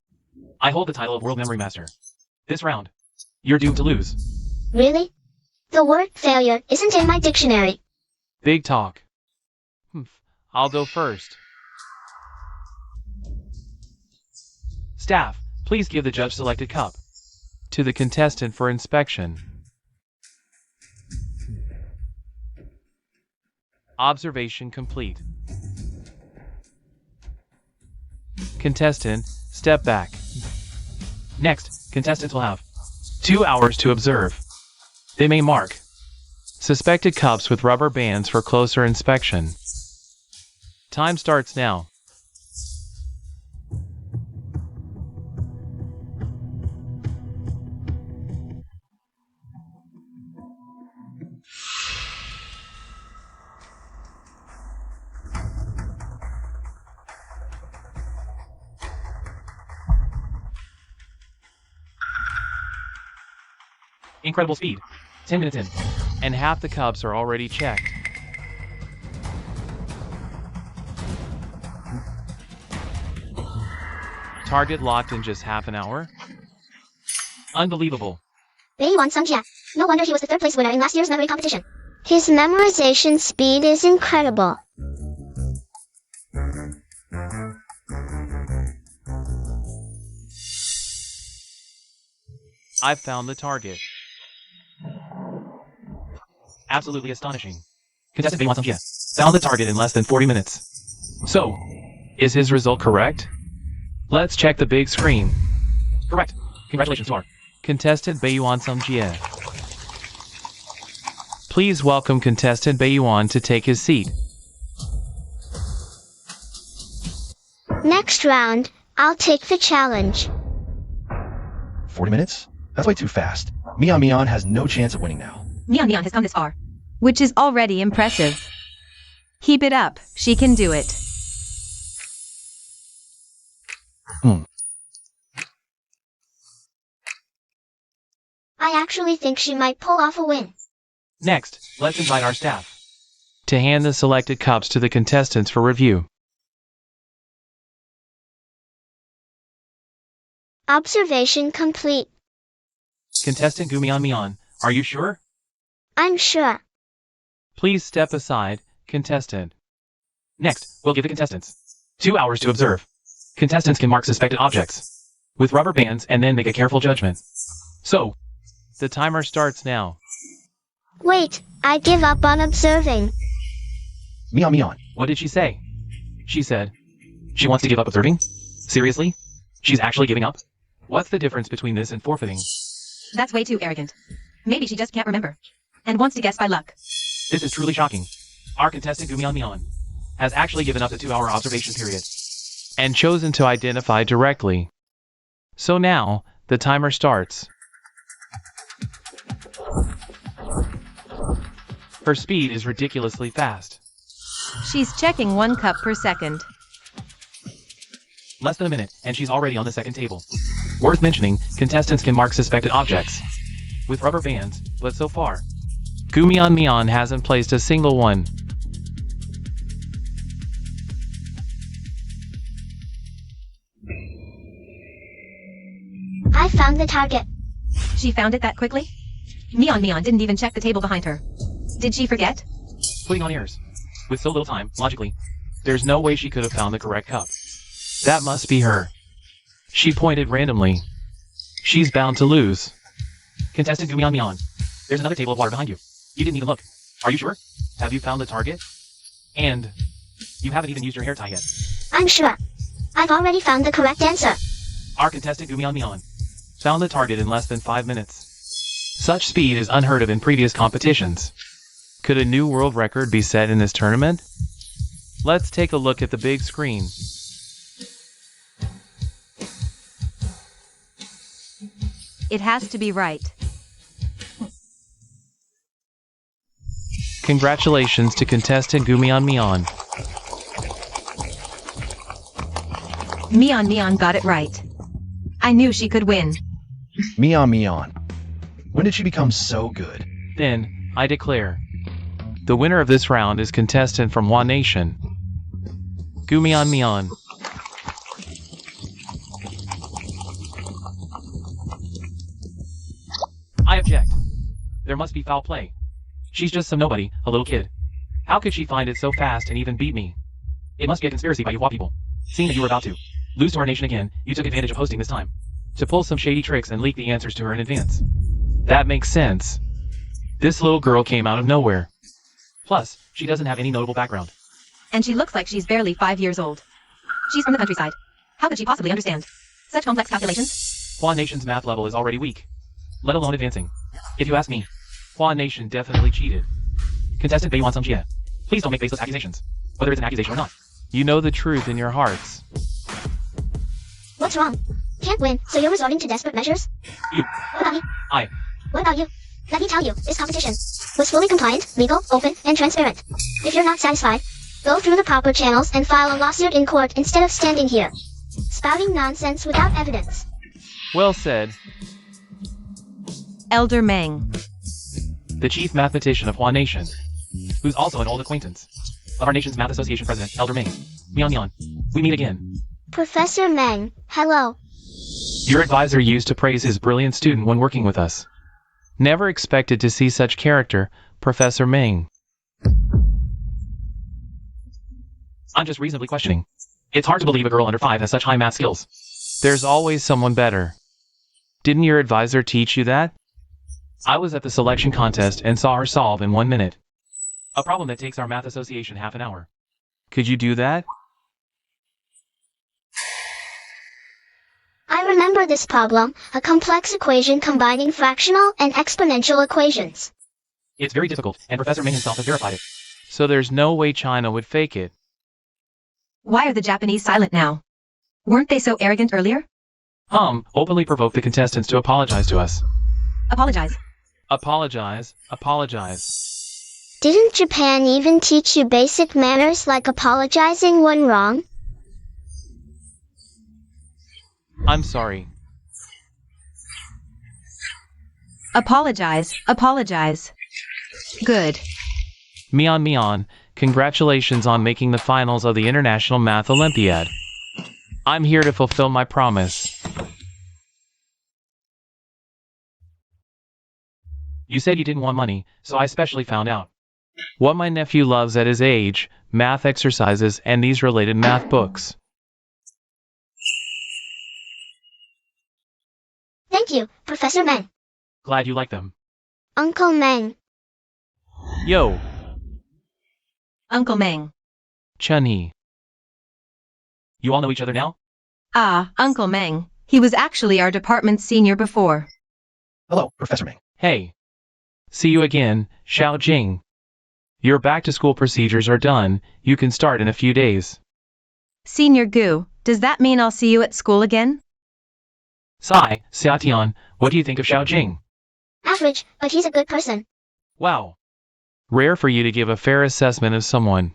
I hold the title of World Memory Master. This round, you're doomed to lose. Really? The word failure isn't in my dictionary. Big talk. I'll go first. Staff, please give the judge-selected cup to the contestant for inspection. Observation complete. Contestant, step back. Next, contestants will have 2 hours to observe. They may mark suspected cups with rubber bands for closer inspection. Time starts now. Incredible speed. 10 minutes in. And half the cups are already checked. Target locked in just half an hour? Unbelievable. Beiyuan Sungjia. No wonder he was the third place winner in last year's memory competition. His memorization speed is incredible. I've found the target. Absolutely astonishing. Contestant Beiyuan Sungjia found the target in less than 40 minutes. So, is his result correct? Let's check the big screen. Correct. Congratulations to our contestant Beiyuan Sungjia. Please welcome contestant Beiyuan to take his seat. Next round, I'll take the challenge. 40 minutes? That's way too fast. Mian has no chance of winning now. Mian has come this far. Which is already impressive. Keep it up, she can do it. I actually think she might pull off a win. Next, let's invite our staff to hand the selected cups to the contestants for review. Observation complete. Contestant Mian, are you sure? I'm sure. Please step aside, contestant. Next, we'll give the contestants 2 hours to observe. Contestants can mark suspected objects with rubber bands and then make a careful judgment. So, the timer starts now. Wait, I give up on observing. Mian. What did she say? She said she wants to give up observing? Seriously? She's actually giving up? What's the difference between this and forfeiting? That's way too arrogant. Maybe she just can't remember. And wants to guess by luck. This is truly shocking. Our contestant Mian has actually given up the 2-hour observation period and chosen to identify directly. So now, the timer starts. Her speed is ridiculously fast. She's checking 1 cup per second. Less than a minute, and she's already on the second table. Worth mentioning, contestants can mark suspected objects with rubber bands, but so far, Mian hasn't placed a single one. I found the target. She found it that quickly? Mian didn't even check the table behind her. Did she forget? Putting on airs. With so little time, logically, there's no way she could have found the correct cup. That must be her. She pointed randomly. She's bound to lose. Contestant Mian, there's another table of water behind you. You didn't even look. Are you sure? Have you found the target? And you haven't even used your hair tie yet. I'm sure. I've already found the correct answer. Our contestant Gumion found the target in less than 5 minutes. Such speed is unheard of in previous competitions. Could a new world record be set in this tournament? Let's take a look at the big screen. It has to be right. Congratulations to contestant Gumion. Mion got it right. I knew she could win. Mion. When did she become so good? Then, I declare, the winner of this round is contestant from Hua Nation, Gumion. I object. There must be foul play. She's just some nobody, a little kid. How could she find it so fast and even beat me? It must be a conspiracy by you Hua people. Seeing that you were about to lose to our nation again, you took advantage of hosting this time to pull some shady tricks and leak the answers to her in advance. That makes sense. This little girl came out of nowhere. Plus, she doesn't have any notable background. And she looks like she's barely 5 years old. She's from the countryside. How could she possibly understand such complex calculations? Hua Nation's math level is already weak, let alone advancing. If you ask me, Hua Nation definitely cheated. Contestant Beiyuan Songjie, please don't make baseless accusations, whether it's an accusation or not. You know the truth in your hearts. What's wrong? Can't win, so you're resorting to desperate measures? You. What about me? I. What about you? Let me tell you, this competition was fully compliant, legal, open, and transparent. If you're not satisfied, go through the proper channels and file a lawsuit in court instead of standing here spouting nonsense without evidence. Well said. Elder Meng. The chief mathematician of Hua Nation, who's also an old acquaintance of our nation's Math Association president, Elder Meng. Mion, we meet again. Professor Meng, hello. Your advisor used to praise his brilliant student when working with us. Never expected to see such character, Professor Meng. I'm just reasonably questioning. It's hard to believe a girl under 5 has such high math skills. There's always someone better. Didn't your advisor teach you that? I was at the selection contest and saw her solve in 1 minute a problem that takes our Math Association half an hour. Could you do that? I remember this problem, a complex equation combining fractional and exponential equations. It's very difficult, and Professor Meng himself has verified it. So there's no way China would fake it. Why are the Japanese silent now? Weren't they so arrogant earlier? Openly provoke the contestants to apologize to us. Apologize. Apologize. Didn't Japan even teach you basic manners like apologizing when wrong? I'm sorry. Apologize. Good. Mion, congratulations on making the finals of the International Math Olympiad. I'm here to fulfill my promise. You said you didn't want money, so I specially found out what my nephew loves at his age, math exercises and these related math books. Thank you, Professor Meng. Glad you like them. Uncle Meng. Yo, Uncle Meng. Chun-Hee. You all know each other now? Ah, Uncle Meng. He was actually our department's senior before. Hello, Professor Meng. Hey. See you again, Xiao Jing. Your back-to-school procedures are done. You can start in a few days. Senior Gu, does that mean I'll see you at school again? Sai, Xiatian, what do you think of Xiao Jing? Average, but he's a good person. Wow. Rare for you to give a fair assessment of someone.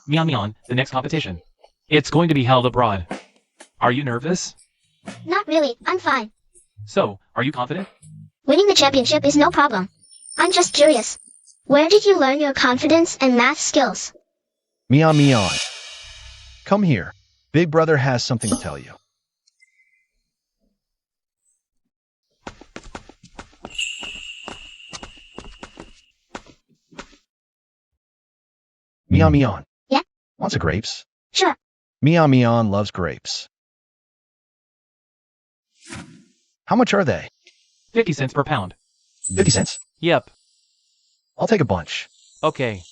Mion, the next competition. It's going to be held abroad. Are you nervous? Not really, I'm fine. So, are you confident? Winning the championship is no problem. I'm just curious. Where did you learn your confidence and math skills? Mion. Come here. Big brother has something to tell you. Mion. Yeah? Wants a grapes? Sure. Mion loves grapes. How much are they? 50 cents per pound. 50 cents? Yep. I'll take a bunch. Okay.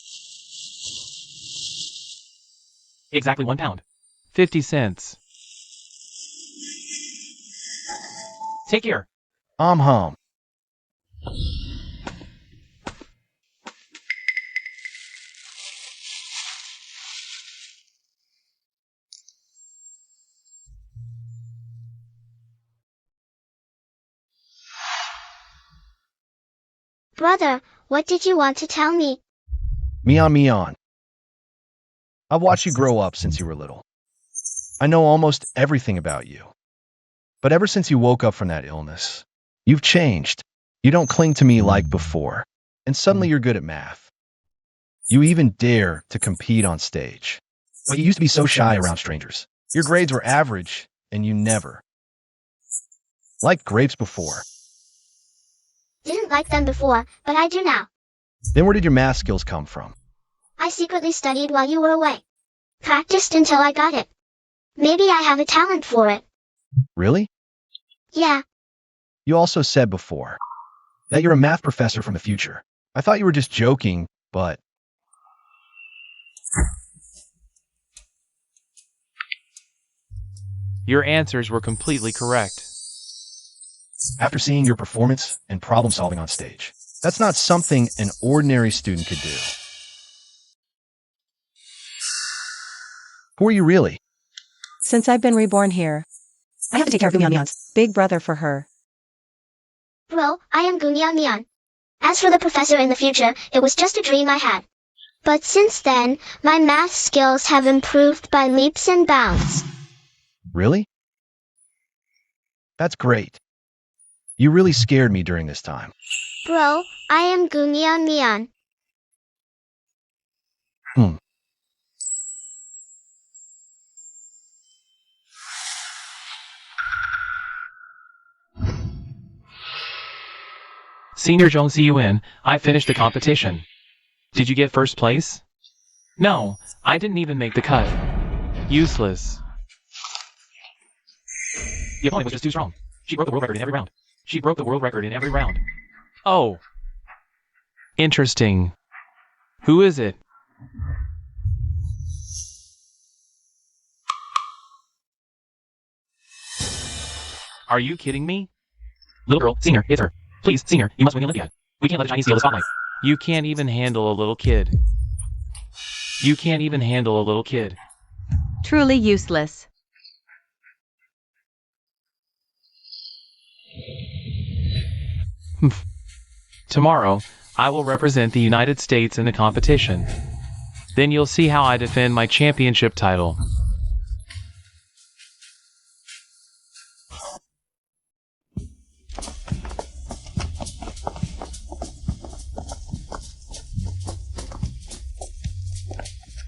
Exactly £1. 50 cents. Take care. I'm home. Brother, what did you want to tell me? Mian. I've watched you grow up since you were little. I know almost everything about you. But ever since you woke up from that illness, you've changed. You don't cling to me like before. And suddenly you're good at math. You even dare to compete on stage. But you used to be so shy around strangers. Your grades were average, and you never liked grapes before. Didn't like them before, but I do now. Then where did your math skills come from? I secretly studied while you were away. Practiced until I got it. Maybe I have a talent for it. Really? Yeah. You also said before that you're a math professor from the future. I thought you were just joking, but... Your answers were completely correct. After seeing your performance and problem solving on stage, that's not something an ordinary student could do. Who are you really? Since I've been reborn here, I have to take care of Mian's big brother for her. Bro, I am Mian. As for the professor in the future, it was just a dream I had. But since then, my math skills have improved by leaps and bounds. Really? That's great. You really scared me during this time. Bro, I am Mian. Senior Zhong Ziyuan, I finished the competition. Did you get first place? No, I didn't even make the cut. Useless. The opponent was just too strong. She broke the world record in every round. Oh. Interesting. Who is it? Are you kidding me? Little girl, senior, it's her. Please, senior, you must win the Olympiad. We can't let the Chinese steal the spotlight. You can't even handle a little kid. Truly useless. Tomorrow, I will represent the United States in the competition. Then you'll see how I defend my championship title.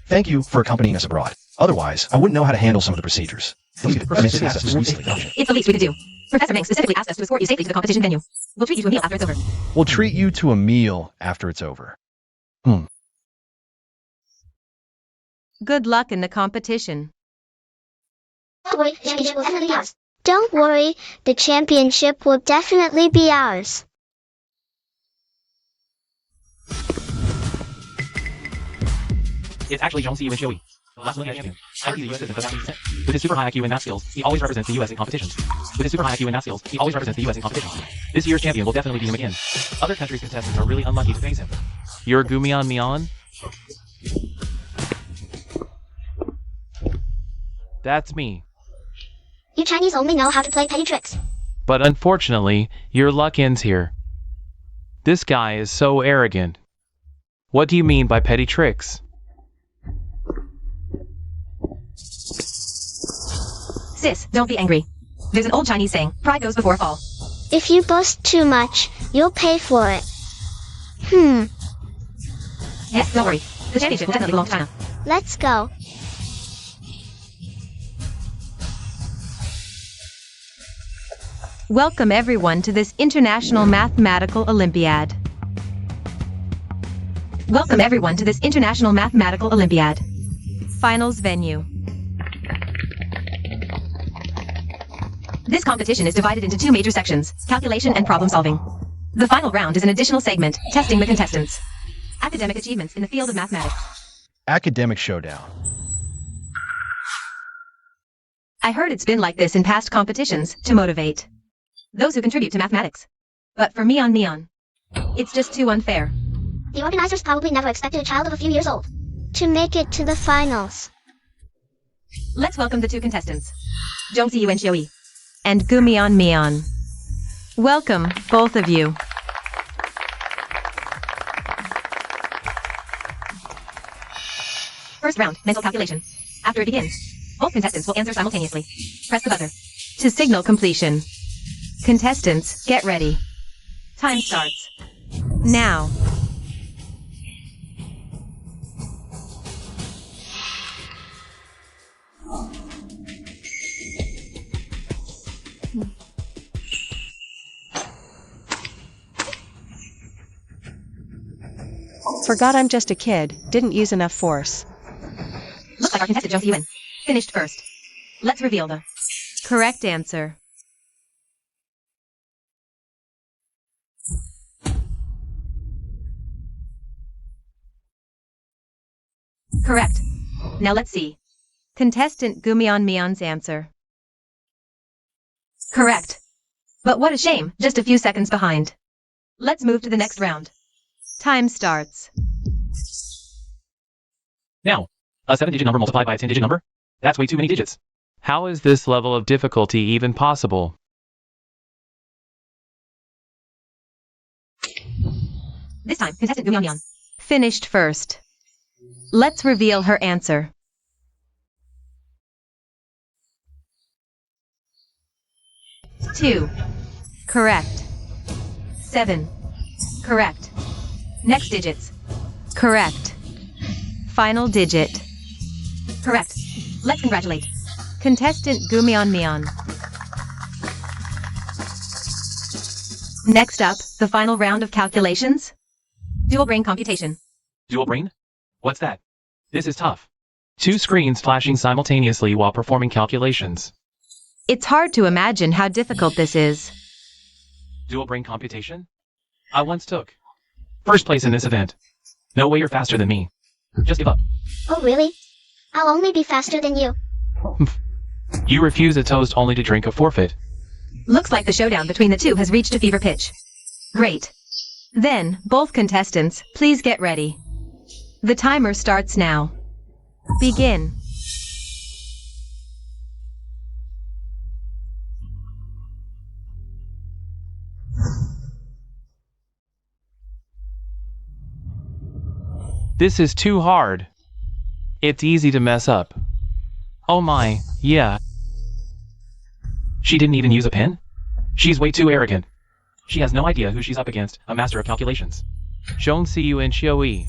Thank you for accompanying us abroad. Otherwise, I wouldn't know how to handle some of the procedures. It's the least we could do. Professor Meng specifically asked us to escort you safely to the competition venue. We'll treat you to a meal after it's over. We'll treat you to a meal after it's over. Good luck in the competition. Don't worry, the championship will definitely be ours. It's actually Zhong Ziyuan Xiui, the last Olympiad champion. I beat the U.S. citizen for the last percent. With his super high IQ and math skills, he always represents the U.S. in competitions. This year's champion will definitely beat him again. Other countries' contestants are really unlucky to face him. You're Gumian Mian? That's me. You Chinese only know how to play petty tricks. But unfortunately, your luck ends here. This guy is so arrogant. What do you mean by petty tricks? Sis, don't be angry. There's an old Chinese saying, pride goes before a fall. If you boast too much, you'll pay for it. Yes, don't worry. The championship will definitely belong to China. Let's go. Welcome everyone to this International Mathematical Olympiad. Finals venue. This competition is divided into two major sections, calculation and problem solving. The final round is an additional segment, testing the contestants' academic achievements in the field of mathematics. Academic showdown. I heard it's been like this in past competitions to motivate those who contribute to mathematics. But for Neon, it's just too unfair. The organizers probably never expected a child of a few years old to make it to the finals. Let's welcome the two contestants, Jongsi Yu and Xioi, and Mian. Welcome, both of you. First round, mental calculation. After it begins, both contestants will answer simultaneously. Press the buzzer to signal completion. Contestants, get ready. Time starts now. Forgot I'm just a kid, didn't use enough force. Looks like our contestant Jongsi Yu finished first. Let's reveal the correct answer. Correct. Now let's see. Contestant Mian's answer. Correct. But what a shame, just a few seconds behind. Let's move to the next round. Time starts. Now, a 7-digit number multiplied by a 10-digit number? That's way too many digits. How is this level of difficulty even possible? This time, contestant Mian finished first. Let's reveal her answer. Two. Correct. 7. Correct. Next digits. Correct. Final digit. Correct. Let's congratulate contestant Mian. Next up, the final round of calculations. Dual brain computation. Dual brain? What's that? This is tough. 2 screens flashing simultaneously while performing calculations. It's hard to imagine how difficult this is. Dual brain computation? I once took first place in this event. No way you're faster than me. Just give up. Oh really? I'll only be faster than you. You refuse a toast only to drink a forfeit. Looks like the showdown between the two has reached a fever pitch. Great. Then, both contestants, please get ready. The timer starts now. Begin. This is too hard. It's easy to mess up. Oh my, yeah. She didn't even use a pen? She's way too arrogant. She has no idea who she's up against, a master of calculations. Jongsi Yu and Xioi.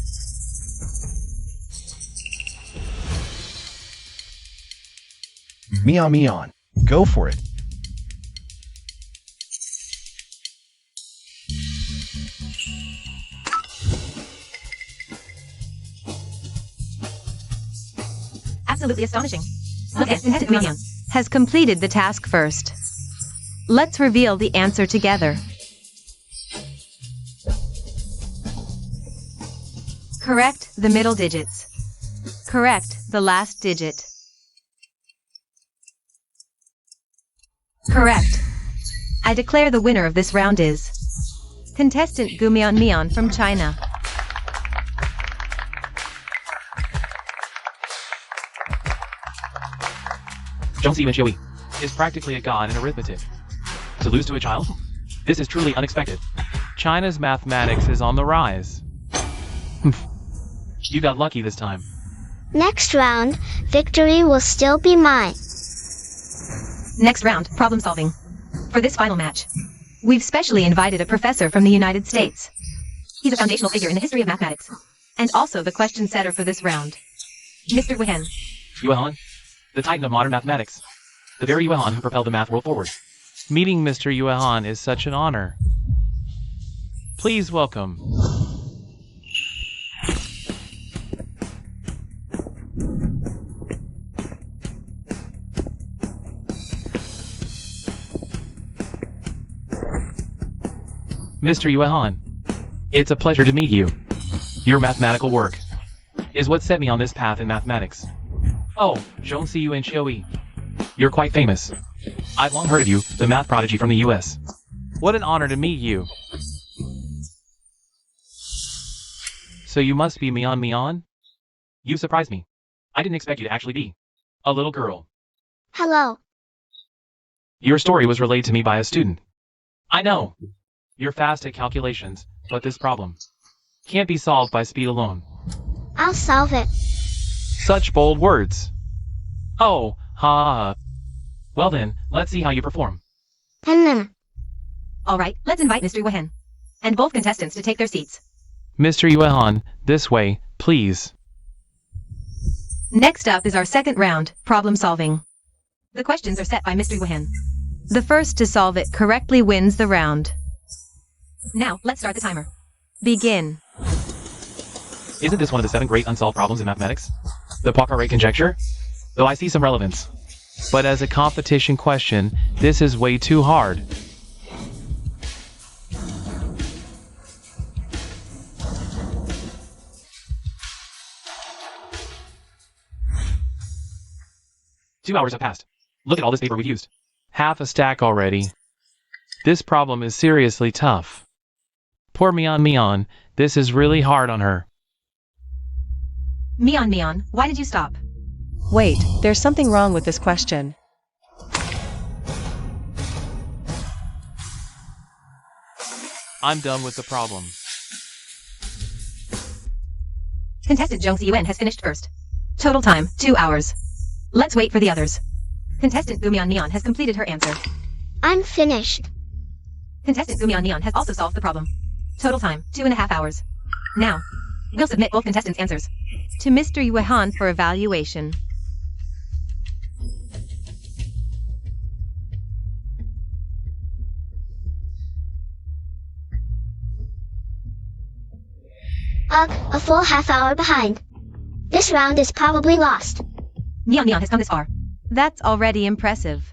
Mian. Go for it. Absolutely astonishing. Look at contestant Mian has completed the task first. Let's reveal the answer together. Correct the middle digits. Correct the last digit. Correct. I declare the winner of this round is contestant Mian from China. Jongsi Yu and Xioi is practically a god in arithmetic. To lose to a child? This is truly unexpected. China's mathematics is on the rise. You got lucky this time. Next round, victory will still be mine. Next round, problem solving. For this final match, we've specially invited a professor from the United States. He's a foundational figure in the history of mathematics, and also the question setter for this round. Mr. Wehen. Yuehan, the titan of modern mathematics. The very Yuehan who propelled the math world forward. Meeting Mr. Yuehan is such an honor. Please welcome. Mr. Yuehan, it's a pleasure to meet you. Your mathematical work is what set me on this path in mathematics. Oh, Zhongxi Yuan Xiui. You're quite famous. I've long heard of you, the math prodigy from the US. What an honor to meet you. So you must be Mian Mian? You surprised me. I didn't expect you to actually be a little girl. Hello. Your story was relayed to me by a student. I know. You're fast at calculations, but this problem can't be solved by speed alone. I'll solve it. Such bold words. Oh, ha. Well then, let's see how you perform. Alright, let's invite Mr. Yuehan and both contestants to take their seats. Mr. Yuehan, this way, please. Next up is our second round, problem solving. The questions are set by Mr. Yuehan. The first to solve it correctly wins the round. Now, let's start the timer. Begin. Isn't this one of the 7 great unsolved problems in mathematics? The Poincare conjecture? Though I see some relevance. But as a competition question, this is way too hard. Two hours have passed. Look at all this paper we've used. Half a stack already. This problem is seriously tough. Poor Mian Mian, this is really hard on her. Mian, why did you stop? Wait, there's something wrong with this question. I'm done with the problem. Contestant Zhongxi Yuan has finished first. Total time, 2 hours. Let's wait for the others. Contestant Gumian Mian has completed her answer. I'm finished. Contestant Gumian Mian has also solved the problem. Total time, 2.5 hours. Now, we'll submit both contestants' answers to Mr. Yuehan for evaluation. Ugh, a full half hour behind. This round is probably lost. Mian has come this far. That's already impressive.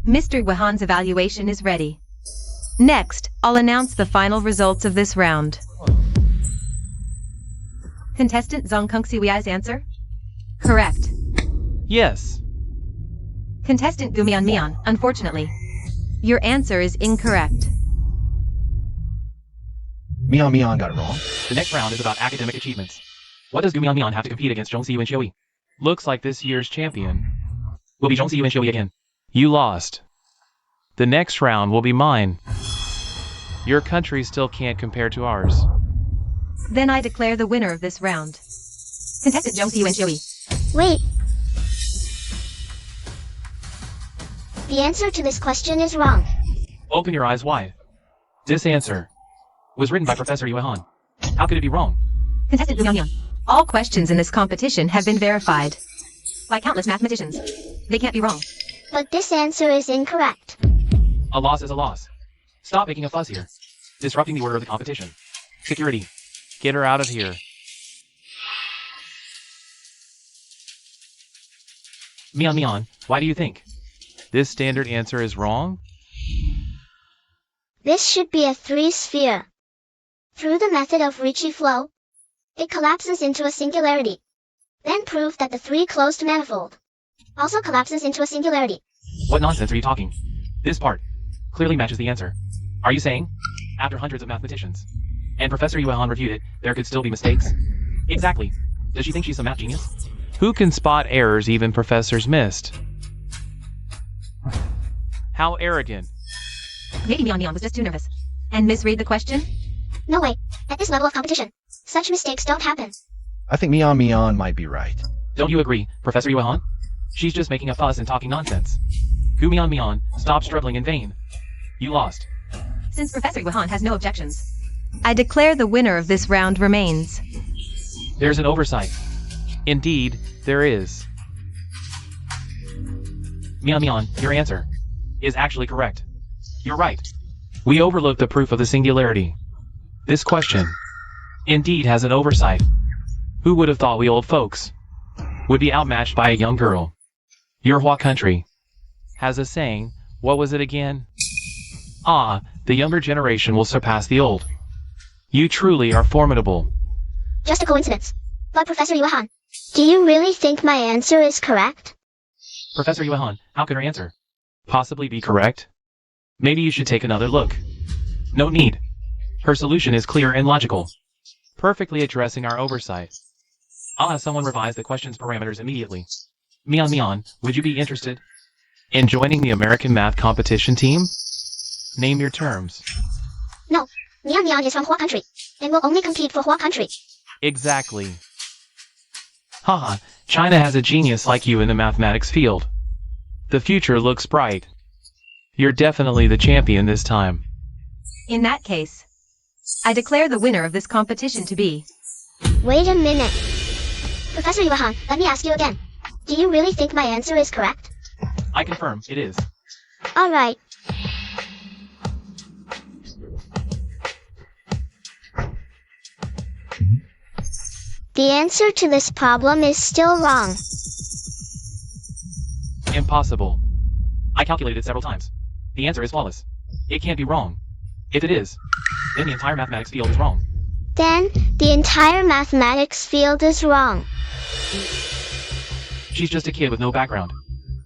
Mr. Yuehan's evaluation is ready. Next, I'll announce the final results of this round. Contestant Zhong Kungxiwi's answer? Correct. Yes. Contestant Gumian Mian, unfortunately, your answer is incorrect. Mian Mian got it wrong. The next round is about academic achievements. What does Gumian Mian have to compete against Zhongxi Yuan Xiui? Looks like this year's champion will be Zhongxi Yuan Xiui again. You lost. The next round will be mine. Your country still can't compare to ours. Then I declare the winner of this round. Contestant Zhongxi Yuan Xiui. Wait. The answer to this question is wrong. Open your eyes wide. This answer was written by Professor Yuehan. How could it be wrong? Contestant Gumian Mian. All questions in this competition have been verified by countless mathematicians. They can't be wrong. But this answer is incorrect. A loss is a loss. Stop making a fuss here. Disrupting the order of the competition. Security. Get her out of here. Mian, why do you think this standard answer is wrong? This should be a 3-sphere. Through the method of Ricci flow, it collapses into a singularity. Then prove that the 3-closed manifold also collapses into a singularity. What nonsense are you talking? This part clearly matches the answer. Are you saying, after hundreds of mathematicians, and Professor Yuehan reviewed it, there could still be mistakes? Exactly. Does she think she's some math genius? Who can spot errors even professors missed? How arrogant. Maybe Mian was just too nervous and misread the question? No way. At this level of competition, such mistakes don't happen. I think Mian Mian might be right. Don't you agree, Professor Yuehan? She's just making a fuss and talking nonsense. Mian, stop struggling in vain. You lost. Since Professor Yuehan has no objections, I declare the winner of this round remains. There's an oversight. Indeed, there is. Mian, your answer is actually correct. You're right. We overlooked the proof of the singularity. This question indeed has an oversight. Who would have thought we old folks would be outmatched by a young girl? Your Hua country has a saying, what was it again? Ah, the younger generation will surpass the old. You truly are formidable. Just a coincidence. But Professor Yuan, do you really think my answer is correct? Professor Yuan, how could her answer possibly be correct? Maybe you should take another look. No need. Her solution is clear and logical, perfectly addressing our oversight. I'll have someone revise the question's parameters immediately. Mian, would you be interested in joining the American math competition team? Name your terms. No. Mian is from Hua country, and will only compete for Hua country. Exactly. Haha, China has a genius like you in the mathematics field. The future looks bright. You're definitely the champion this time. In that case, I declare the winner of this competition to be... Wait a minute. Professor Yuan, let me ask you again. Do you really think my answer is correct? I confirm, it is. Alright. The answer to this problem is still wrong. Impossible. I calculated it several times. The answer is flawless. It can't be wrong. If it is, then the entire mathematics field is wrong. Then, the entire mathematics field is wrong. She's just a kid with no background.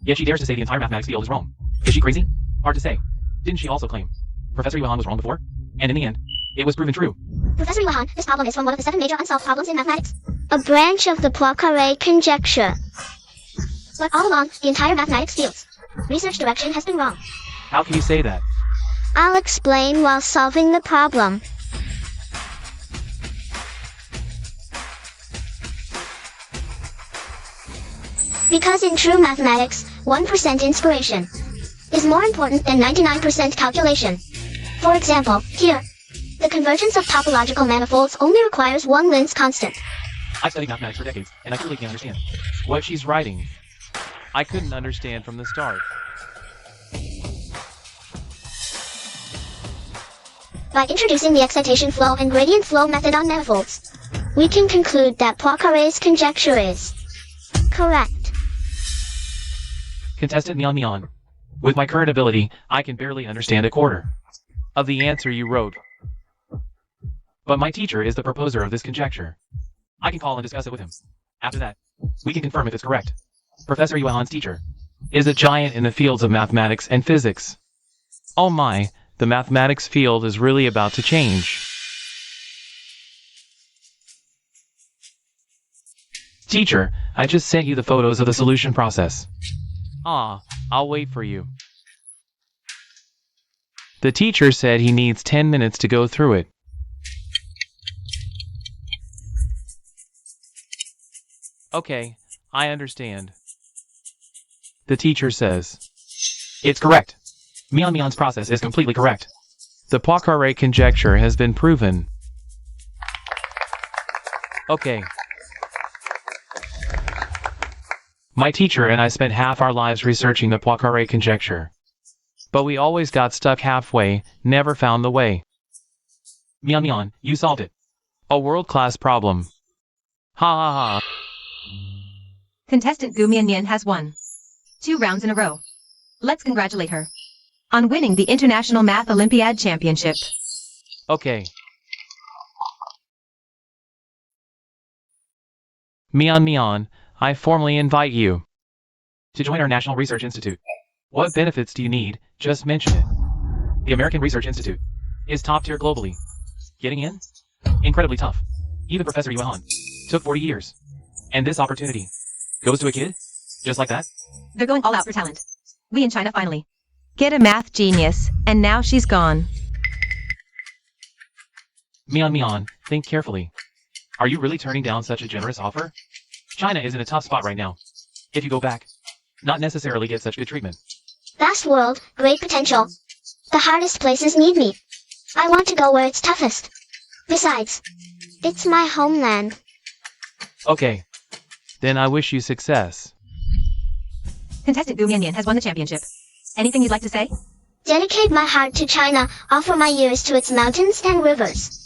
Yet she dares to say the entire mathematics field is wrong. Is she crazy? Hard to say. Didn't she also claim Professor Yuan was wrong before? And in the end, it was proven true. Professor Yuan, this problem is from one of the 7 major unsolved problems in mathematics. A branch of the Poincaré conjecture. But all along, the entire mathematics field's research direction has been wrong. How can you say that? I'll explain while solving the problem. Because in true mathematics, 1% inspiration is more important than 99% calculation. For example, here, the convergence of topological manifolds only requires one Lenz's constant. I've studied mathematics for decades, and I truly can't understand what she's writing. I couldn't understand from the start. By introducing the excitation flow and gradient flow method on manifolds, we can conclude that Poincaré's conjecture is correct. Contestant Mian, with my current ability, I can barely understand a quarter of the answer you wrote. But my teacher is the proposer of this conjecture. I can call and discuss it with him. After that, we can confirm if it's correct. Professor Yuan's teacher is a giant in the fields of mathematics and physics. Oh my, the mathematics field is really about to change. Teacher, I just sent you the photos of the solution process. Ah, I'll wait for you. The teacher said he needs 10 minutes to go through it. Okay, I understand. The teacher says, it's correct. Mian's process is completely correct. The Poincaré conjecture has been proven. Okay. My teacher and I spent half our lives researching the Poincaré conjecture. But we always got stuck halfway, never found the way. Mian, you solved it. A world-class problem. Ha ha ha. Contestant Gu Mian has won 2 rounds in a row. Let's congratulate her on winning the International Math Olympiad Championship. Okay. Mian, I formally invite you to join our National Research Institute. What benefits do you need? Just mention it. The American Research Institute is top tier globally. Getting in? Incredibly tough. Even Professor Yuan took 40 years. And this opportunity goes to a kid? Just like that? They're going all out for talent. We in China finally get a math genius, and now she's gone. Mian, think carefully. Are you really turning down such a generous offer? China is in a tough spot right now. If you go back, not necessarily get such good treatment. Vast world, great potential. The hardest places need me. I want to go where it's toughest. Besides, it's my homeland. Okay. Then I wish you success. Contestant Gu Mian has won the championship. Anything you'd like to say? Dedicate my heart to China, offer my ears to its mountains and rivers.